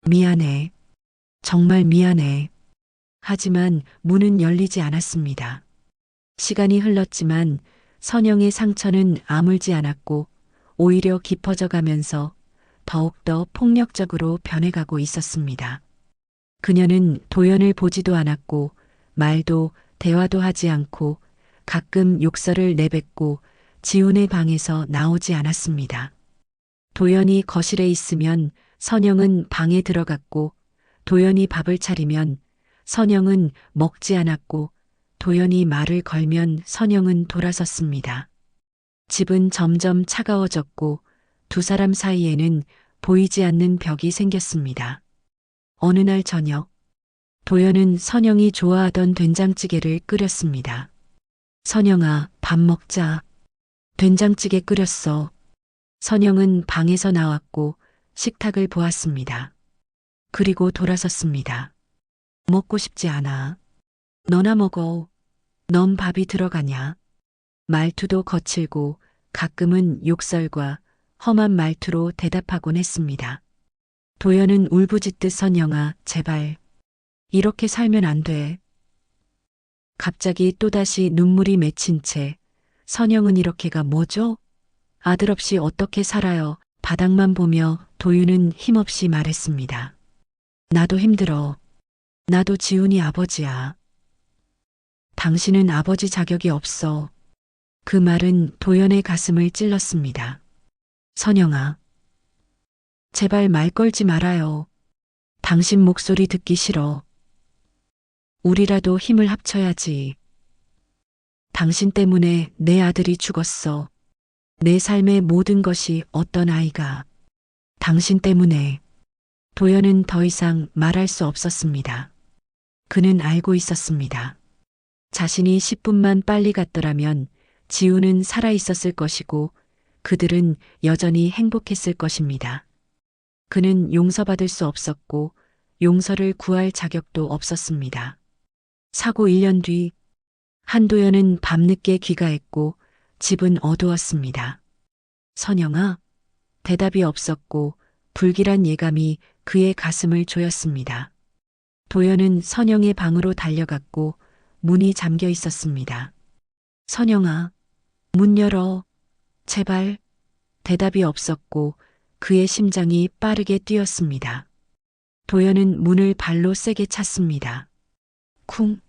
미안해. 정말 미안해. 하지만 문은 열리지 않았습니다. 시간이 흘렀지만 선영의 상처는 아물지 않았고 오히려 깊어져 가면서 더욱더 폭력적으로 변해가고 있었습니다. 그녀는 도연을 보지도 않았고 말도 대화도 하지 않고 가끔 욕설을 내뱉고 지훈의 방에서 나오지 않았습니다. 도연이 거실에 있으면 선영은 방에 들어갔고 도연이 밥을 차리면 선영은 먹지 않았고 도연이 말을 걸면 선영은 돌아섰습니다. 집은 점점 차가워졌고 두 사람 사이에는 보이지 않는 벽이 생겼습니다. 어느 날 저녁, 도연은 선영이 좋아하던 된장찌개를 끓였습니다. 선영아, 밥 먹자. 된장찌개 끓였어. 선영은 방에서 나왔고 식탁을 보았습니다. 그리고 돌아섰습니다. 먹고 싶지 않아. 너나 먹어. 넌 밥이 들어가냐? 말투도 거칠고 가끔은 욕설과 험한 말투로 대답하곤 했습니다. 도연은 울부짖듯 선영아, 제발. 이렇게 살면 안 돼. 갑자기 또다시 눈물이 맺힌 채 선영은 이렇게가 뭐죠? 아들 없이 어떻게 살아요? 바닥만 보며 도윤은 힘없이 말했습니다. 나도 힘들어. 나도 지훈이 아버지야. 당신은 아버지 자격이 없어. 그 말은 도연의 가슴을 찔렀습니다. 선영아. 제발 말 걸지 말아요. 당신 목소리 듣기 싫어. 우리라도 힘을 합쳐야지. 당신 때문에 내 아들이 죽었어. 내 삶의 모든 것이 어떤 아이가. 당신 때문에. 도연은 더 이상 말할 수 없었습니다. 그는 알고 있었습니다. 자신이 10분만 빨리 갔더라면 지우는 살아 있었을 것이고 그들은 여전히 행복했을 것입니다. 그는 용서받을 수 없었고 용서를 구할 자격도 없었습니다. 사고 1년 뒤 한도연은 밤늦게 귀가했고 집은 어두웠습니다. 선영아, 대답이 없었고 불길한 예감이 그의 가슴을 조였습니다. 도연은 선영의 방으로 달려갔고 문이 잠겨 있었습니다. 선영아, 문 열어. 제발. 대답이 없었고 그의 심장이 빠르게 뛰었습니다. 도연은 문을 발로 세게 찼습니다. 쿵.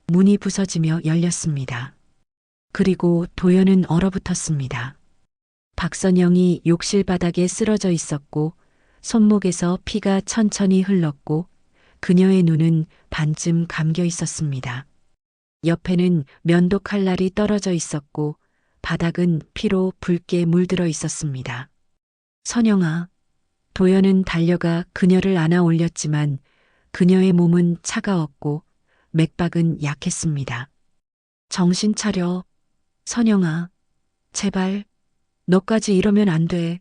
문이 부서지며 열렸습니다. 그리고 도연은 얼어붙었습니다. 박선영이 욕실 바닥에 쓰러져 있었고 손목에서 피가 천천히 흘렀고 그녀의 눈은 반쯤 감겨 있었습니다. 옆에는 면도 칼날이 떨어져 있었고 바닥은 피로 붉게 물들어 있었습니다. 선영아. 도연은 달려가 그녀를 안아 올렸지만 그녀의 몸은 차가웠고 맥박은 약했습니다. 정신 차려. 선영아, 제발, 너까지 이러면 안 돼.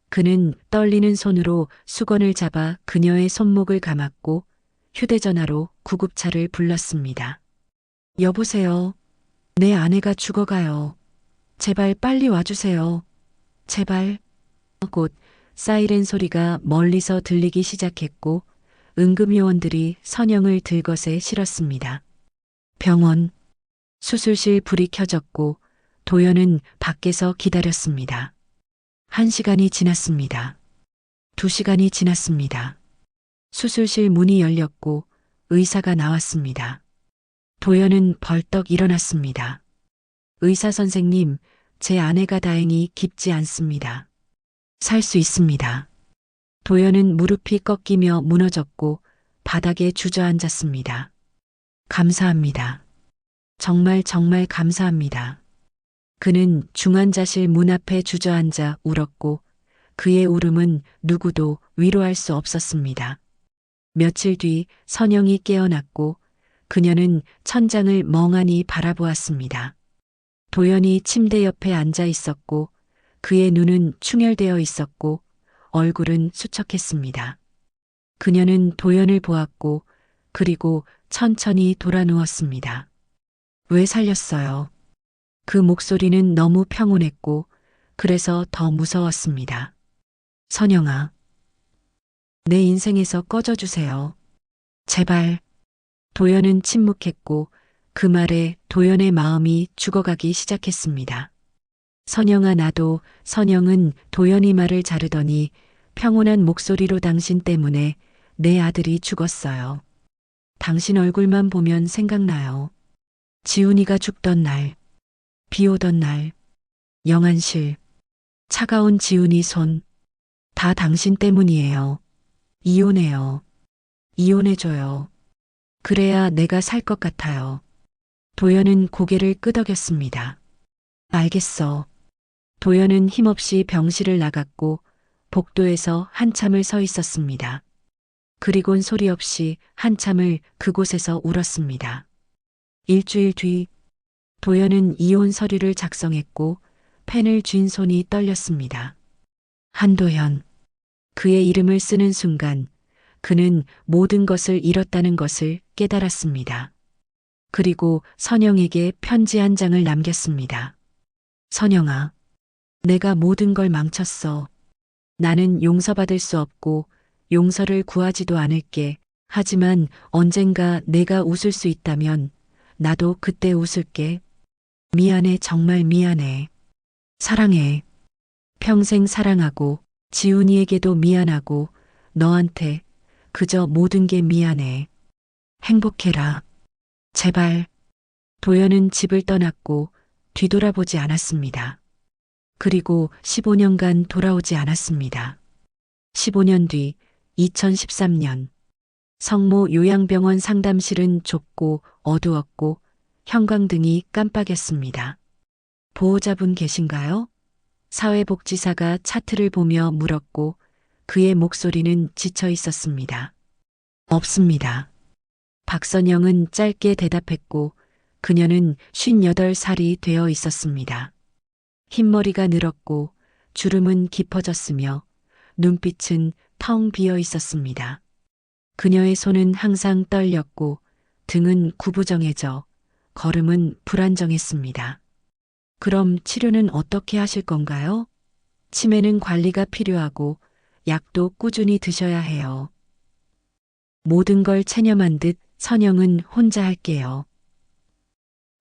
그는 떨리는 손으로 수건을 잡아 그녀의 손목을 감았고 휴대전화로 구급차를 불렀습니다. 여보세요. 내 아내가 죽어가요. 제발 빨리 와주세요. 제발. 곧 사이렌 소리가 멀리서 들리기 시작했고 응급요원들이 선영을 들것에 실었습니다. 병원, 수술실 불이 켜졌고 도연은 밖에서 기다렸습니다. 1시간이 지났습니다. 2시간이 지났습니다. 수술실 문이 열렸고 의사가 나왔습니다. 도연은 벌떡 일어났습니다. 의사 선생님, 제 아내가 다행히 깊지 않습니다. 살 수 있습니다. 도연은 무릎이 꺾이며 무너졌고 바닥에 주저앉았습니다. 감사합니다. 정말 정말 감사합니다. 그는 중환자실 문 앞에 주저앉아 울었고 그의 울음은 누구도 위로할 수 없었습니다. 며칠 뒤 선영이 깨어났고 그녀는 천장을 멍하니 바라보았습니다. 도연이 침대 옆에 앉아 있었고 그의 눈은 충혈되어 있었고 얼굴은 수척했습니다. 그녀는 도연을 보았고 그리고 천천히 돌아 누웠습니다. 왜 살렸어요? 그 목소리는 너무 평온했고 그래서 더 무서웠습니다. 선영아, 내 인생에서 꺼져주세요. 제발. 도연은 침묵했고 그 말에 도연의 마음이 죽어가기 시작했습니다. 선영아 나도. 선영은 도연이 말을 자르더니 평온한 목소리로 당신 때문에 내 아들이 죽었어요. 당신 얼굴만 보면 생각나요. 지훈이가 죽던 날, 비 오던 날, 영안실, 차가운 지훈이 손, 다 당신 때문이에요. 이혼해요. 이혼해줘요. 그래야 내가 살 것 같아요. 도연은 고개를 끄덕였습니다. 알겠어. 도연은 힘없이 병실을 나갔고 복도에서 한참을 서 있었습니다. 그리곤 소리 없이 한참을 그곳에서 울었습니다. 일주일 뒤 도연은 이혼 서류를 작성했고 펜을 쥔 손이 떨렸습니다. 한도연. 그의 이름을 쓰는 순간 그는 모든 것을 잃었다는 것을 깨달았습니다. 그리고 선영에게 편지 한 장을 남겼습니다. 선영아, 내가 모든 걸 망쳤어. 나는 용서받을 수 없고 용서를 구하지도 않을게. 하지만 언젠가 내가 웃을 수 있다면 나도 그때 웃을게. 미안해, 정말 미안해. 사랑해. 평생 사랑하고 지훈이에게도 미안하고 너한테 그저 모든 게 미안해. 행복해라. 제발. 도연은 집을 떠났고 뒤돌아보지 않았습니다. 그리고 15년간 돌아오지 않았습니다. 15년 뒤 2013년 성모 요양병원 상담실은 좁고 어두웠고 형광등이 깜빡였습니다. 보호자분 계신가요? 사회복지사가 차트를 보며 물었고 그의 목소리는 지쳐 있었습니다. 없습니다. 박선영은 짧게 대답했고 그녀는 58살이 되어 있었습니다. 흰머리가 늘었고 주름은 깊어졌으며 눈빛은 텅 비어 있었습니다. 그녀의 손은 항상 떨렸고 등은 구부정해져 걸음은 불안정했습니다. 그럼 치료는 어떻게 하실 건가요? 치매는 관리가 필요하고 약도 꾸준히 드셔야 해요. 모든 걸 체념한 듯 선영은 혼자 할게요.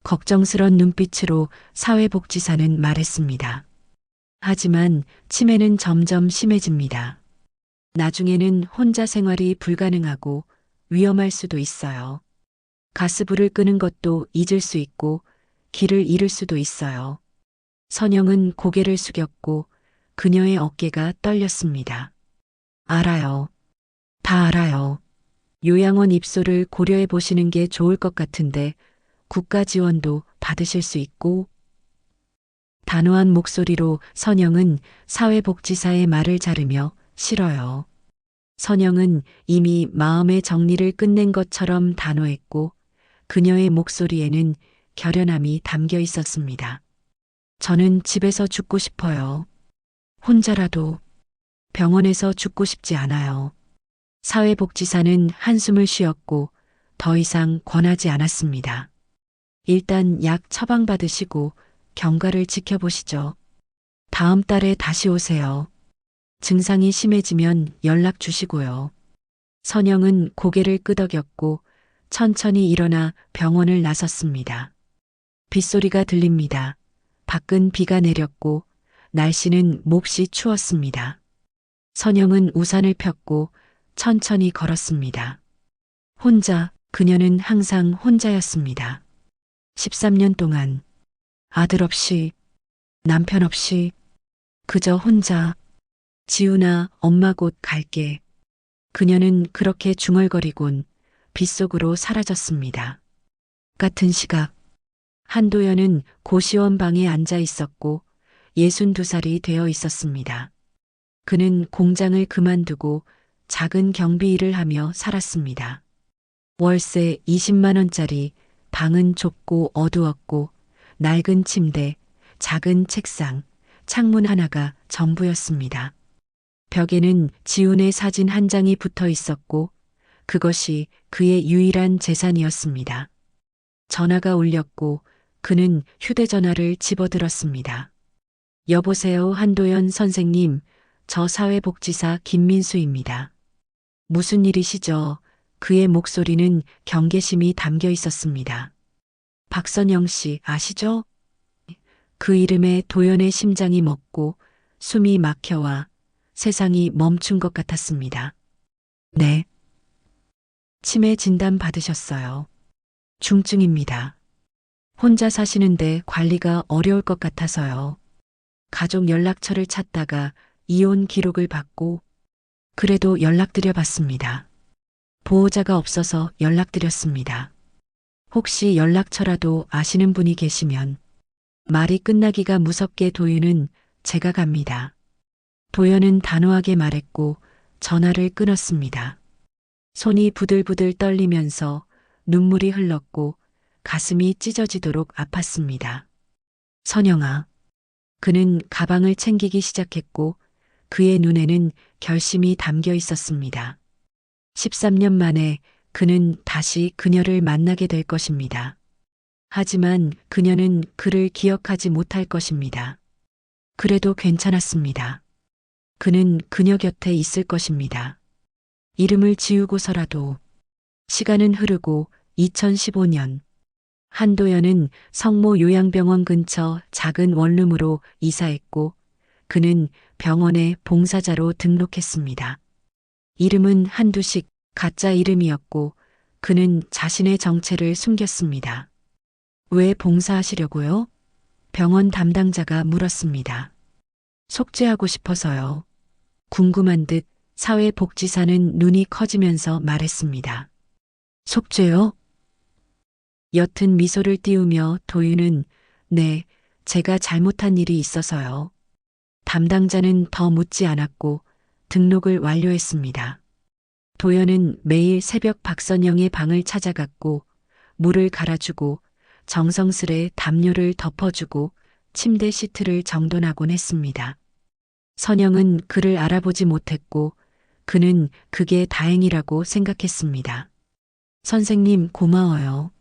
걱정스런 눈빛으로 사회복지사는 말했습니다. 하지만 치매는 점점 심해집니다. 나중에는 혼자 생활이 불가능하고 위험할 수도 있어요. 가스불을 끄는 것도 잊을 수 있고 길을 잃을 수도 있어요. 선영은 고개를 숙였고 그녀의 어깨가 떨렸습니다. 알아요. 다 알아요. 요양원 입소를 고려해 보시는 게 좋을 것 같은데 국가 지원도 받으실 수 있고. 단호한 목소리로 선영은 사회복지사의 말을 자르며 싫어요. 선영은 이미 마음의 정리를 끝낸 것처럼 단호했고 그녀의 목소리에는 결연함이 담겨 있었습니다. 저는 집에서 죽고 싶어요. 혼자라도 병원에서 죽고 싶지 않아요. 사회복지사는 한숨을 쉬었고 더 이상 권하지 않았습니다. 일단 약 처방받으시고 경과를 지켜보시죠. 다음 달에 다시 오세요. 증상이 심해지면 연락 주시고요. 선영은 고개를 끄덕였고 천천히 일어나 병원을 나섰습니다. 빗소리가 들립니다. 밖은 비가 내렸고 날씨는 몹시 추웠습니다. 선영은 우산을 폈고 천천히 걸었습니다. 혼자, 그녀는 항상 혼자였습니다. 13년 동안 아들 없이, 남편 없이, 그저 혼자. 지훈아, 엄마 곧 갈게. 그녀는 그렇게 중얼거리곤 빗속으로 사라졌습니다. 같은 시각, 한도연은 고시원 방에 앉아 있었고 62살이 되어 있었습니다. 그는 공장을 그만두고 작은 경비 일을 하며 살았습니다. 월세 20만 원짜리, 방은 좁고 어두웠고 낡은 침대, 작은 책상, 창문 하나가 전부였습니다. 벽에는 지훈의 사진 한 장이 붙어 있었고 그것이 그의 유일한 재산이었습니다. 전화가 울렸고 그는 휴대전화를 집어들었습니다. 여보세요, 한도연 선생님. 저 사회복지사 김민수입니다. 무슨 일이시죠? 그의 목소리는 경계심이 담겨 있었습니다. 박선영 씨 아시죠? 그 이름에 도연의 심장이 멎고 숨이 막혀와 세상이 멈춘 것 같았습니다. 네. 치매 진단 받으셨어요. 중증입니다. 혼자 사시는데 관리가 어려울 것 같아서요. 가족 연락처를 찾다가 이혼 기록을 받고 그래도 연락드려 봤습니다. 보호자가 없어서 연락드렸습니다. 혹시 연락처라도 아시는 분이 계시면. 말이 끝나기가 무섭게 도윤은 제가 갑니다. 도연은 단호하게 말했고 전화를 끊었습니다. 손이 부들부들 떨리면서 눈물이 흘렀고 가슴이 찢어지도록 아팠습니다. 선영아. 그는 가방을 챙기기 시작했고 그의 눈에는 결심이 담겨 있었습니다. 13년 만에 그는 다시 그녀를 만나게 될 것입니다. 하지만 그녀는 그를 기억하지 못할 것입니다. 그래도 괜찮았습니다. 그는 그녀 곁에 있을 것입니다. 이름을 지우고서라도. 시간은 흐르고 2015년 한도연은 성모 요양병원 근처 작은 원룸으로 이사했고 그는 병원에 봉사자로 등록했습니다. 이름은 한두식, 가짜 이름이었고 그는 자신의 정체를 숨겼습니다. 왜 봉사하시려고요? 병원 담당자가 물었습니다. 속죄하고 싶어서요. 궁금한 듯 사회복지사는 눈이 커지면서 말했습니다. 속죄요? 옅은 미소를 띄우며 도윤은 네, 제가 잘못한 일이 있어서요. 담당자는 더 묻지 않았고 등록을 완료했습니다. 도연은 매일 새벽 박선영의 방을 찾아갔고 물을 갈아주고 정성스레 담요를 덮어주고 침대 시트를 정돈하곤 했습니다. 선영은 그를 알아보지 못했고 그는 그게 다행이라고 생각했습니다. 선생님 고마워요.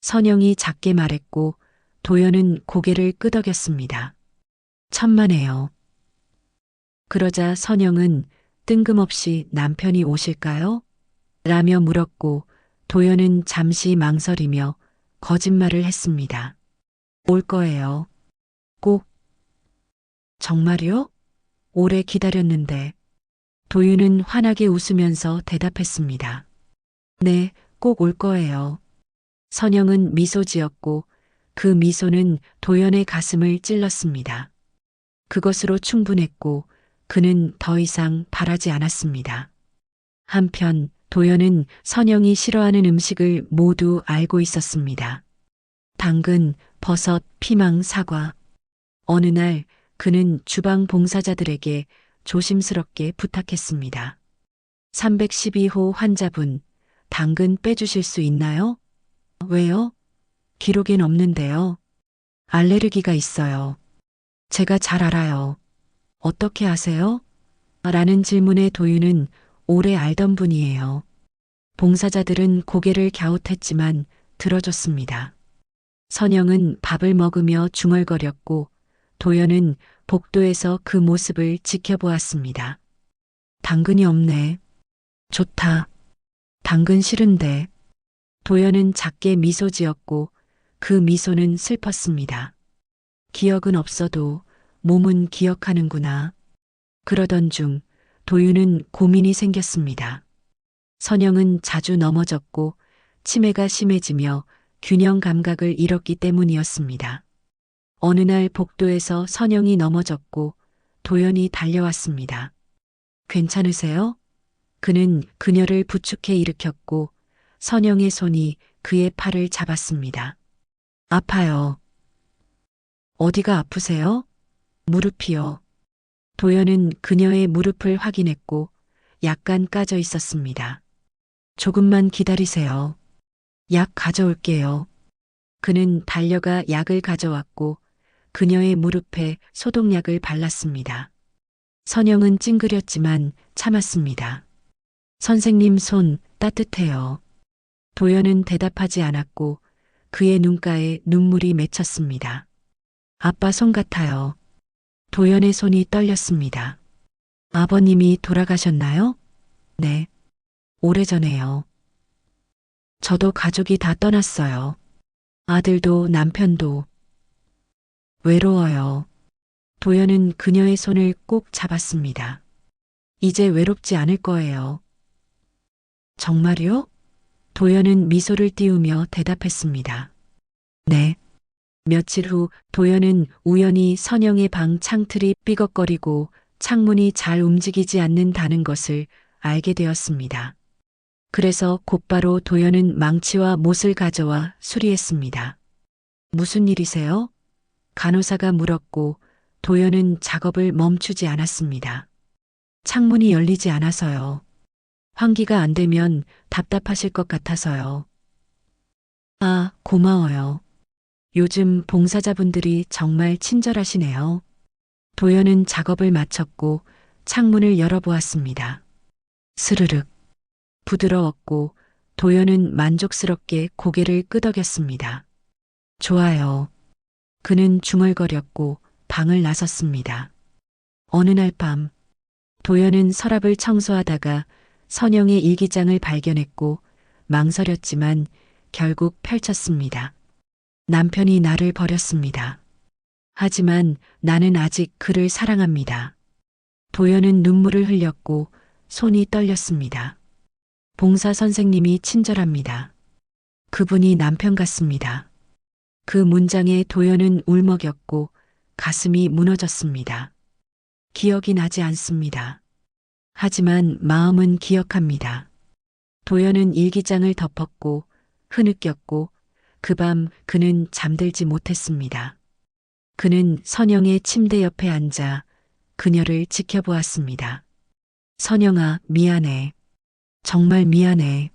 선영이 작게 말했고 도연은 고개를 끄덕였습니다. 천만에요. 그러자 선영은 뜬금없이 남편이 오실까요? 라며 물었고 도연은 잠시 망설이며 거짓말을 했습니다. 올 거예요. 꼭. 정말요? 오래 기다렸는데. 도윤은 환하게 웃으면서 대답했습니다. 네, 꼭 올 거예요. 선영은 미소 지었고 그 미소는 도연의 가슴을 찔렀습니다. 그것으로 충분했고 그는 더 이상 바라지 않았습니다. 한편 도연은 선영이 싫어하는 음식을 모두 알고 있었습니다. 당근, 버섯, 피망, 사과. 어느 날 그는 주방 봉사자들에게 조심스럽게 부탁했습니다. 312호 환자분, 당근 빼주실 수 있나요? 왜요? 기록엔 없는데요. 알레르기가 있어요. 제가 잘 알아요. 어떻게 아세요? 라는 질문에 도윤은 오래 알던 분이에요. 봉사자들은 고개를 갸웃했지만 들어줬습니다. 선영은 밥을 먹으며 중얼거렸고 도연은 복도에서 그 모습을 지켜보았습니다. 당근이 없네. 좋다. 당근 싫은데. 도연은 작게 미소 지었고 그 미소는 슬펐습니다. 기억은 없어도 몸은 기억하는구나. 그러던 중 도윤은 고민이 생겼습니다. 선영은 자주 넘어졌고 치매가 심해지며 균형 감각을 잃었기 때문이었습니다. 어느 날 복도에서 선영이 넘어졌고 도연이 달려왔습니다. 괜찮으세요? 그는 그녀를 부축해 일으켰고 선영의 손이 그의 팔을 잡았습니다. 아파요. 어디가 아프세요? 무릎이요. 도연은 그녀의 무릎을 확인했고 약간 까져 있었습니다. 조금만 기다리세요. 약 가져올게요. 그는 달려가 약을 가져왔고 그녀의 무릎에 소독약을 발랐습니다. 선영은 찡그렸지만 참았습니다. 선생님 손 따뜻해요. 도연은 대답하지 않았고 그의 눈가에 눈물이 맺혔습니다. 아빠 손 같아요. 도연의 손이 떨렸습니다. 아버님이 돌아가셨나요? 네. 오래전에요. 저도 가족이 다 떠났어요. 아들도 남편도. 외로워요. 도연은 그녀의 손을 꼭 잡았습니다. 이제 외롭지 않을 거예요. 정말요? 도연은 미소를 띄우며 대답했습니다. 네. 며칠 후 도연은 우연히 선영의 방 창틀이 삐걱거리고 창문이 잘 움직이지 않는다는 것을 알게 되었습니다. 그래서 곧바로 도연은 망치와 못을 가져와 수리했습니다. 무슨 일이세요? 간호사가 물었고 도연은 작업을 멈추지 않았습니다. 창문이 열리지 않아서요. 환기가 안 되면 답답하실 것 같아서요. 아, 고마워요. 요즘 봉사자분들이 정말 친절하시네요. 도연은 작업을 마쳤고 창문을 열어보았습니다. 스르륵. 부드러웠고 도연은 만족스럽게 고개를 끄덕였습니다. 좋아요. 그는 중얼거렸고 방을 나섰습니다. 어느 날 밤 도연은 서랍을 청소하다가 선영의 일기장을 발견했고 망설였지만 결국 펼쳤습니다. 남편이 나를 버렸습니다. 하지만 나는 아직 그를 사랑합니다. 도연은 눈물을 흘렸고 손이 떨렸습니다. 봉사 선생님이 친절합니다. 그분이 남편 같습니다. 그 문장에 도연은 울먹였고 가슴이 무너졌습니다. 기억이 나지 않습니다. 하지만 마음은 기억합니다. 도연은 일기장을 덮었고 흐느꼈고 그 밤 그는 잠들지 못했습니다. 그는 선영의 침대 옆에 앉아 그녀를 지켜보았습니다. 선영아, 미안해. 정말 미안해.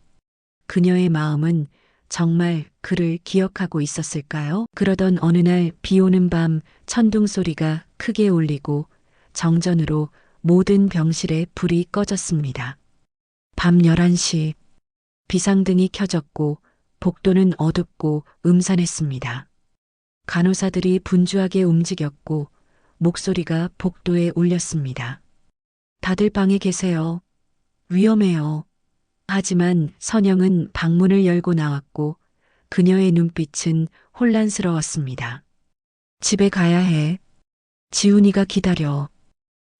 그녀의 마음은 정말 그를 기억하고 있었을까요? 그러던 어느 날 비 오는 밤 천둥 소리가 크게 울리고 정전으로 모든 병실에 불이 꺼졌습니다. 밤 11시 비상등이 켜졌고 복도는 어둡고 음산했습니다. 간호사들이 분주하게 움직였고 목소리가 복도에 울렸습니다. 다들 방에 계세요. 위험해요. 하지만 선영은 방문을 열고 나왔고 그녀의 눈빛은 혼란스러웠습니다. 집에 가야 해. 지훈이가 기다려.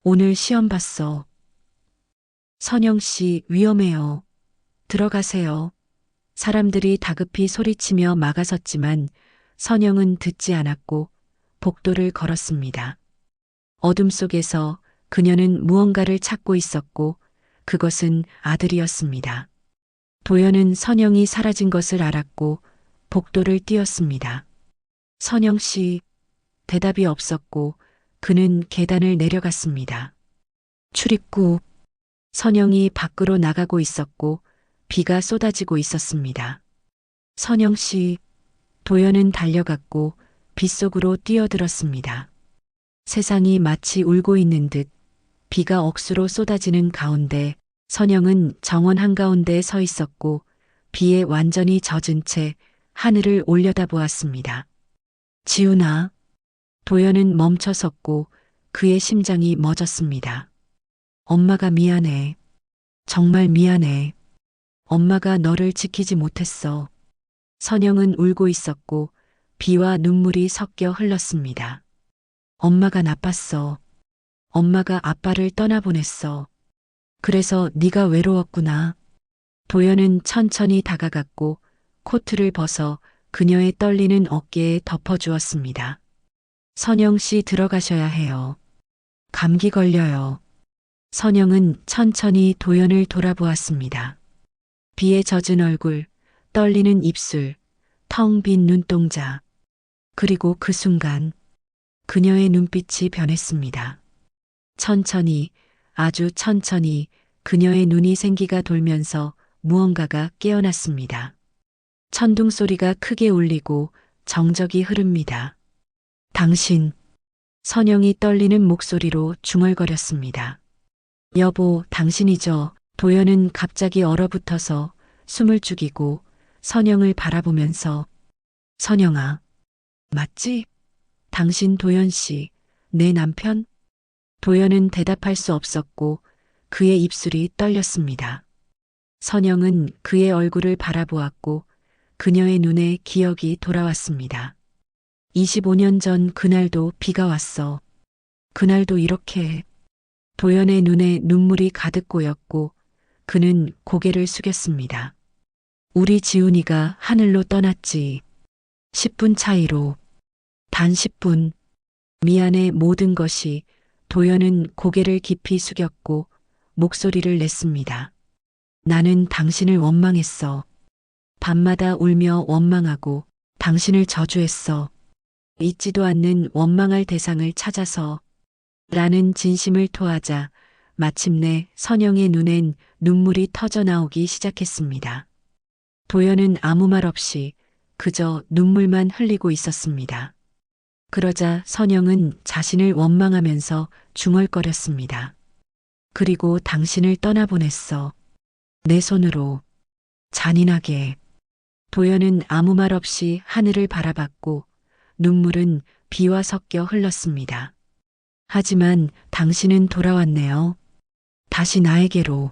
오늘 시험 봤어. 선영 씨 위험해요. 들어가세요. 사람들이 다급히 소리치며 막아섰지만 선영은 듣지 않았고 복도를 걸었습니다. 어둠 속에서 그녀는 무언가를 찾고 있었고 그것은 아들이었습니다. 도연은 선영이 사라진 것을 알았고 복도를 뛰었습니다. 선영 씨, 대답이 없었고 그는 계단을 내려갔습니다. 출입구, 선영이 밖으로 나가고 있었고 비가 쏟아지고 있었습니다. 선영 씨, 도연은 달려갔고 빗속으로 뛰어들었습니다. 세상이 마치 울고 있는 듯 비가 억수로 쏟아지는 가운데 선영은 정원 한가운데 서 있었고 비에 완전히 젖은 채 하늘을 올려다보았습니다. 지훈아. 도연은 멈춰 섰고 그의 심장이 멎었습니다. 엄마가 미안해. 정말 미안해. 엄마가 너를 지키지 못했어. 선영은 울고 있었고 비와 눈물이 섞여 흘렀습니다. 엄마가 나빴어. 엄마가 아빠를 떠나보냈어. 그래서 네가 외로웠구나. 도연은 천천히 다가갔고 코트를 벗어 그녀의 떨리는 어깨에 덮어주었습니다. 선영 씨 들어가셔야 해요. 감기 걸려요. 선영은 천천히 도연을 돌아보았습니다. 비에 젖은 얼굴, 떨리는 입술, 텅 빈 눈동자. 그리고 그 순간 그녀의 눈빛이 변했습니다. 천천히, 아주 천천히 그녀의 눈이 생기가 돌면서 무언가가 깨어났습니다. 천둥 소리가 크게 울리고 정적이 흐릅니다. 당신. 선영이 떨리는 목소리로 중얼거렸습니다. 여보, 당신이죠. 도연은 갑자기 얼어붙어서 숨을 죽이고 선영을 바라보면서 선영아, 맞지? 당신 도연 씨, 내 남편? 도연은 대답할 수 없었고 그의 입술이 떨렸습니다. 선영은 그의 얼굴을 바라보았고 그녀의 눈에 기억이 돌아왔습니다. 25년 전 그날도 비가 왔어. 그날도 이렇게. 도연의 눈에 눈물이 가득 고였고 그는 고개를 숙였습니다. 우리 지훈이가 하늘로 떠났지. 10분 차이로. 단 10분. 미안해 모든 것이. 도연은 고개를 깊이 숙였고 목소리를 냈습니다. 나는 당신을 원망했어. 밤마다 울며 원망하고 당신을 저주했어. 잊지도 않는 원망할 대상을 찾아서. 라는 진심을 토하자 마침내 선영의 눈엔 눈물이 터져 나오기 시작했습니다. 도연은 아무 말 없이 그저 눈물만 흘리고 있었습니다. 그러자 선영은 자신을 원망하면서 중얼거렸습니다. 그리고 당신을 떠나보냈어. 내 손으로. 잔인하게. 도연은 아무 말 없이 하늘을 바라봤고 눈물은 비와 섞여 흘렀습니다. 하지만 당신은 돌아왔네요. 다시 나에게로.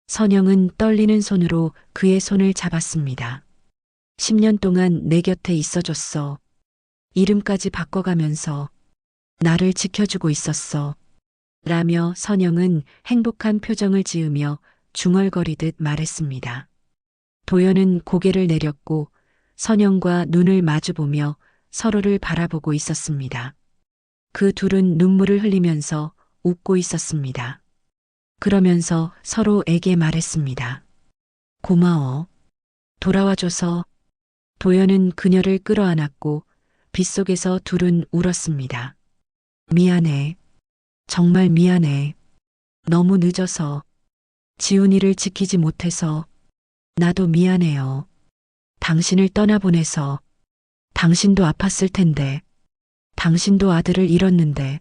선영은 떨리는 손으로 그의 손을 잡았습니다. 10년 동안 내 곁에 있어줬어. 이름까지 바꿔가면서 나를 지켜주고 있었어. 라며 선영은 행복한 표정을 지으며 중얼거리듯 말했습니다. 도연은 고개를 내렸고 선영과 눈을 마주보며 서로를 바라보고 있었습니다. 그 둘은 눈물을 흘리면서 웃고 있었습니다. 그러면서 서로에게 말했습니다. 고마워. 돌아와줘서. 도연은 그녀를 끌어안았고 빗속에서 둘은 울었습니다. 미안해. 정말 미안해. 너무 늦어서. 지훈이를 지키지 못해서. 나도 미안해요. 당신을 떠나보내서. 당신도 아팠을 텐데. 당신도 아들을 잃었는데.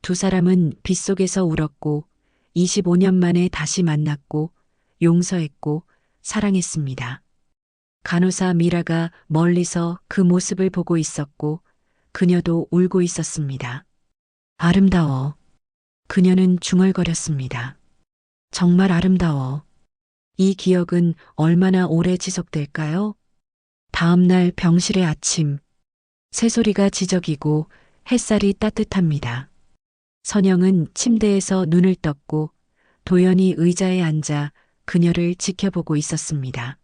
두 사람은 빗속에서 울었고 25년 만에 다시 만났고 용서했고 사랑했습니다. 간호사 미라가 멀리서 그 모습을 보고 있었고 그녀도 울고 있었습니다. 아름다워. 그녀는 중얼거렸습니다. 정말 아름다워. 이 기억은 얼마나 오래 지속될까요? 다음 날 병실의 아침. 새소리가 지저귀고 햇살이 따뜻합니다. 선영은 침대에서 눈을 떴고 도연이 의자에 앉아 그녀를 지켜보고 있었습니다.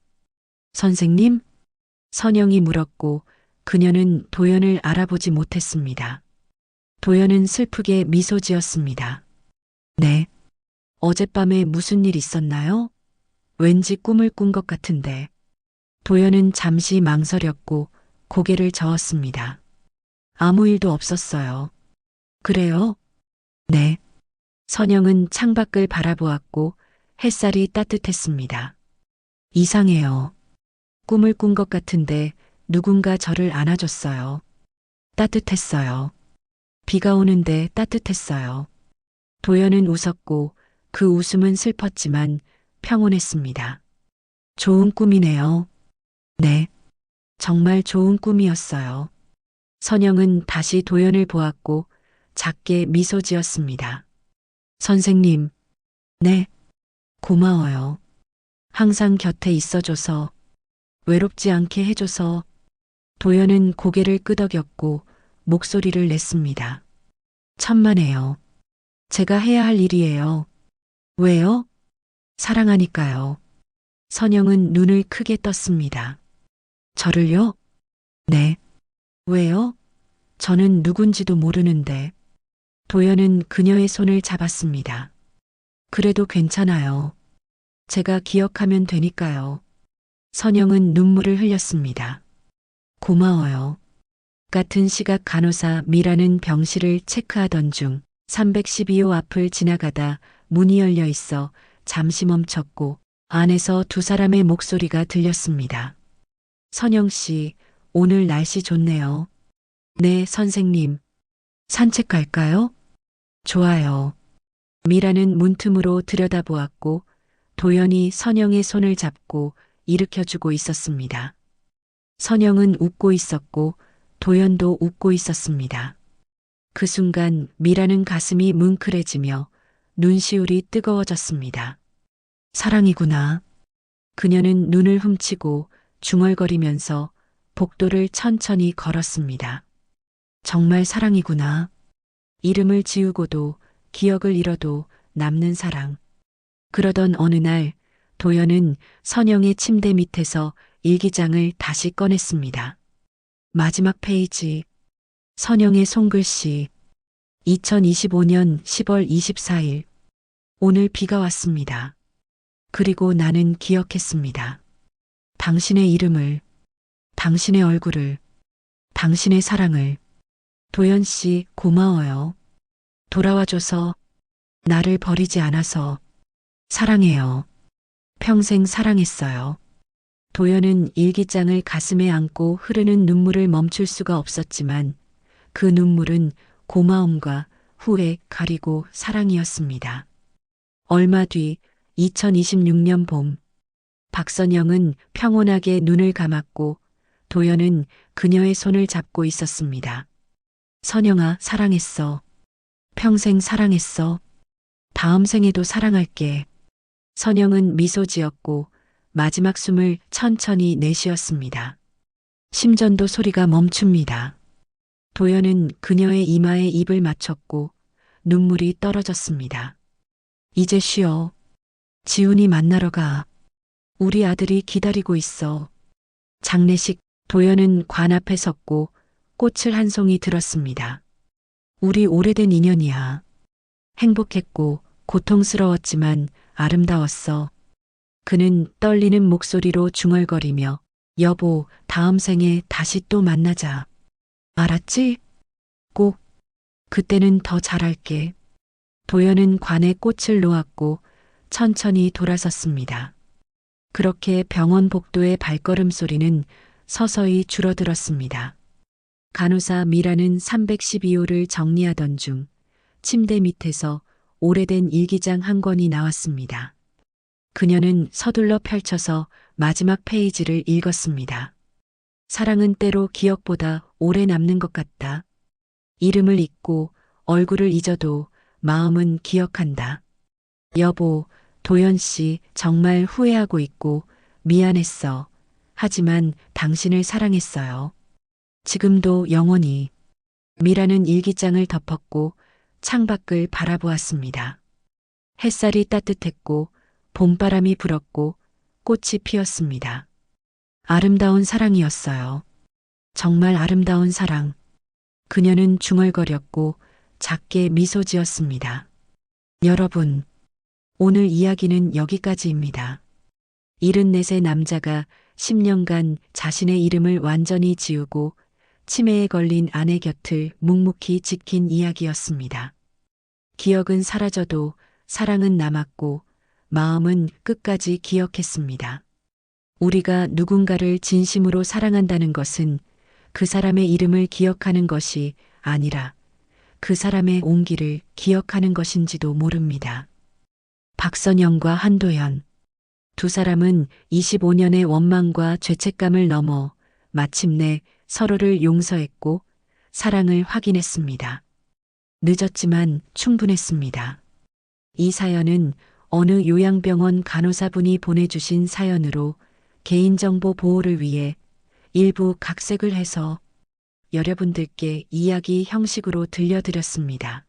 선생님? 선영이 물었고 그녀는 도연을 알아보지 못했습니다. 도연은 슬프게 미소 지었습니다. 네. 어젯밤에 무슨 일 있었나요? 왠지 꿈을 꾼 것 같은데. 도연은 잠시 망설였고 고개를 저었습니다. 아무 일도 없었어요. 그래요? 네. 선영은 창밖을 바라보았고 햇살이 따뜻했습니다. 이상해요. 꿈을 꾼 것 같은데 누군가 저를 안아줬어요. 따뜻했어요. 비가 오는데 따뜻했어요. 도연은 웃었고 그 웃음은 슬펐지만 평온했습니다. 좋은 꿈이네요. 네, 정말 좋은 꿈이었어요. 선영은 다시 도연을 보았고 작게 미소 지었습니다. 선생님, 네, 고마워요. 항상 곁에 있어줘서, 외롭지 않게 해줘서. 도연은 고개를 끄덕였고 목소리를 냈습니다. 천만에요. 제가 해야 할 일이에요. 왜요? 사랑하니까요. 선영은 눈을 크게 떴습니다. 저를요? 네. 왜요? 저는 누군지도 모르는데. 도연은 그녀의 손을 잡았습니다. 그래도 괜찮아요. 제가 기억하면 되니까요. 선영은 눈물을 흘렸습니다. 고마워요. 같은 시각 간호사 미라는 병실을 체크하던 중 312호 앞을 지나가다 문이 열려 있어 잠시 멈췄고 안에서 두 사람의 목소리가 들렸습니다. 선영 씨, 오늘 날씨 좋네요. 네, 선생님. 산책 갈까요? 좋아요. 미라는 문틈으로 들여다보았고 도연이 선영의 손을 잡고 일으켜주고 있었습니다. 선영은 웃고 있었고 도연도 웃고 있었습니다. 그 순간 미라는 가슴이 뭉클해지며 눈시울이 뜨거워졌습니다. 사랑이구나. 그녀는 눈을 훔치고 중얼거리면서 복도를 천천히 걸었습니다. 정말 사랑이구나. 이름을 지우고도 기억을 잃어도 남는 사랑. 그러던 어느 날 도연은 선영의 침대 밑에서 일기장을 다시 꺼냈습니다. 마지막 페이지. 선영의 손글씨. 2025년 10월 24일. 오늘 비가 왔습니다. 그리고 나는 기억했습니다. 당신의 이름을, 당신의 얼굴을, 당신의 사랑을. 도연 씨, 고마워요. 돌아와줘서, 나를 버리지 않아서. 사랑해요. 평생 사랑했어요. 도연은 일기장을 가슴에 안고 흐르는 눈물을 멈출 수가 없었지만 그 눈물은 고마움과 후회 가리고 사랑이었습니다. 얼마 뒤 2026년 봄, 박선영은 평온하게 눈을 감았고 도연은 그녀의 손을 잡고 있었습니다. 선영아, 사랑했어. 평생 사랑했어. 다음 생에도 사랑할게. 선영은 미소 지었고 마지막 숨을 천천히 내쉬었습니다. 심전도 소리가 멈춥니다. 도연은 그녀의 이마에 입을 맞췄고 눈물이 떨어졌습니다. 이제 쉬어. 지훈이 만나러 가. 우리 아들이 기다리고 있어. 장례식. 도연은 관 앞에 섰고 꽃을 한 송이 들었습니다. 우리 오래된 인연이야. 행복했고 고통스러웠지만 아름다웠어. 그는 떨리는 목소리로 중얼거리며 여보, 다음 생에 다시 또 만나자. 알았지? 꼭. 그때는 더 잘할게. 도연은 관에 꽃을 놓았고 천천히 돌아섰습니다. 그렇게 병원 복도의 발걸음 소리는 서서히 줄어들었습니다. 간호사 미라는 312호를 정리하던 중 침대 밑에서 오래된 일기장 한 권이 나왔습니다. 그녀는 서둘러 펼쳐서 마지막 페이지를 읽었습니다. 사랑은 때로 기억보다 오래 남는 것 같다. 이름을 잊고 얼굴을 잊어도 마음은 기억한다. 여보, 도연 씨 정말 후회하고 있고 미안했어. 하지만 당신을 사랑했어요. 지금도 영원히. 미라는 일기장을 덮었고 창밖을 바라보았습니다. 햇살이 따뜻했고 봄바람이 불었고 꽃이 피었습니다. 아름다운 사랑이었어요. 정말 아름다운 사랑. 그녀는 중얼거렸고 작게 미소 지었습니다. 여러분, 오늘 이야기는 여기까지입니다. 74세 남자가 10년간 자신의 이름을 완전히 지우고 치매에 걸린 아내 곁을 묵묵히 지킨 이야기였습니다. 기억은 사라져도 사랑은 남았고 마음은 끝까지 기억했습니다. 우리가 누군가를 진심으로 사랑한다는 것은 그 사람의 이름을 기억하는 것이 아니라 그 사람의 온기를 기억하는 것인지도 모릅니다. 박선영과 한도연. 두 사람은 25년의 원망과 죄책감을 넘어 마침내 서로를 용서했고 사랑을 확인했습니다. 늦었지만 충분했습니다. 이 사연은 어느 요양병원 간호사분이 보내주신 사연으로 개인정보 보호를 위해 일부 각색을 해서 여러분들께 이야기 형식으로 들려드렸습니다.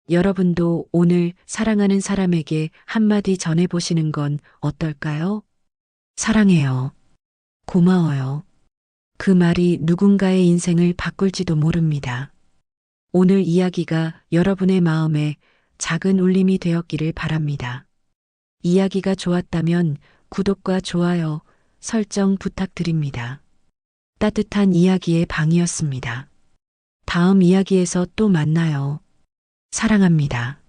여러분도 오늘 사랑하는 사람에게 한마디 전해보시는 건 어떨까요? 사랑해요. 고마워요. 그 말이 누군가의 인생을 바꿀지도 모릅니다. 오늘 이야기가 여러분의 마음에 작은 울림이 되었기를 바랍니다. 이야기가 좋았다면 구독과 좋아요, 설정 부탁드립니다. 따뜻한 이야기의 방이었습니다. 다음 이야기에서 또 만나요. 사랑합니다.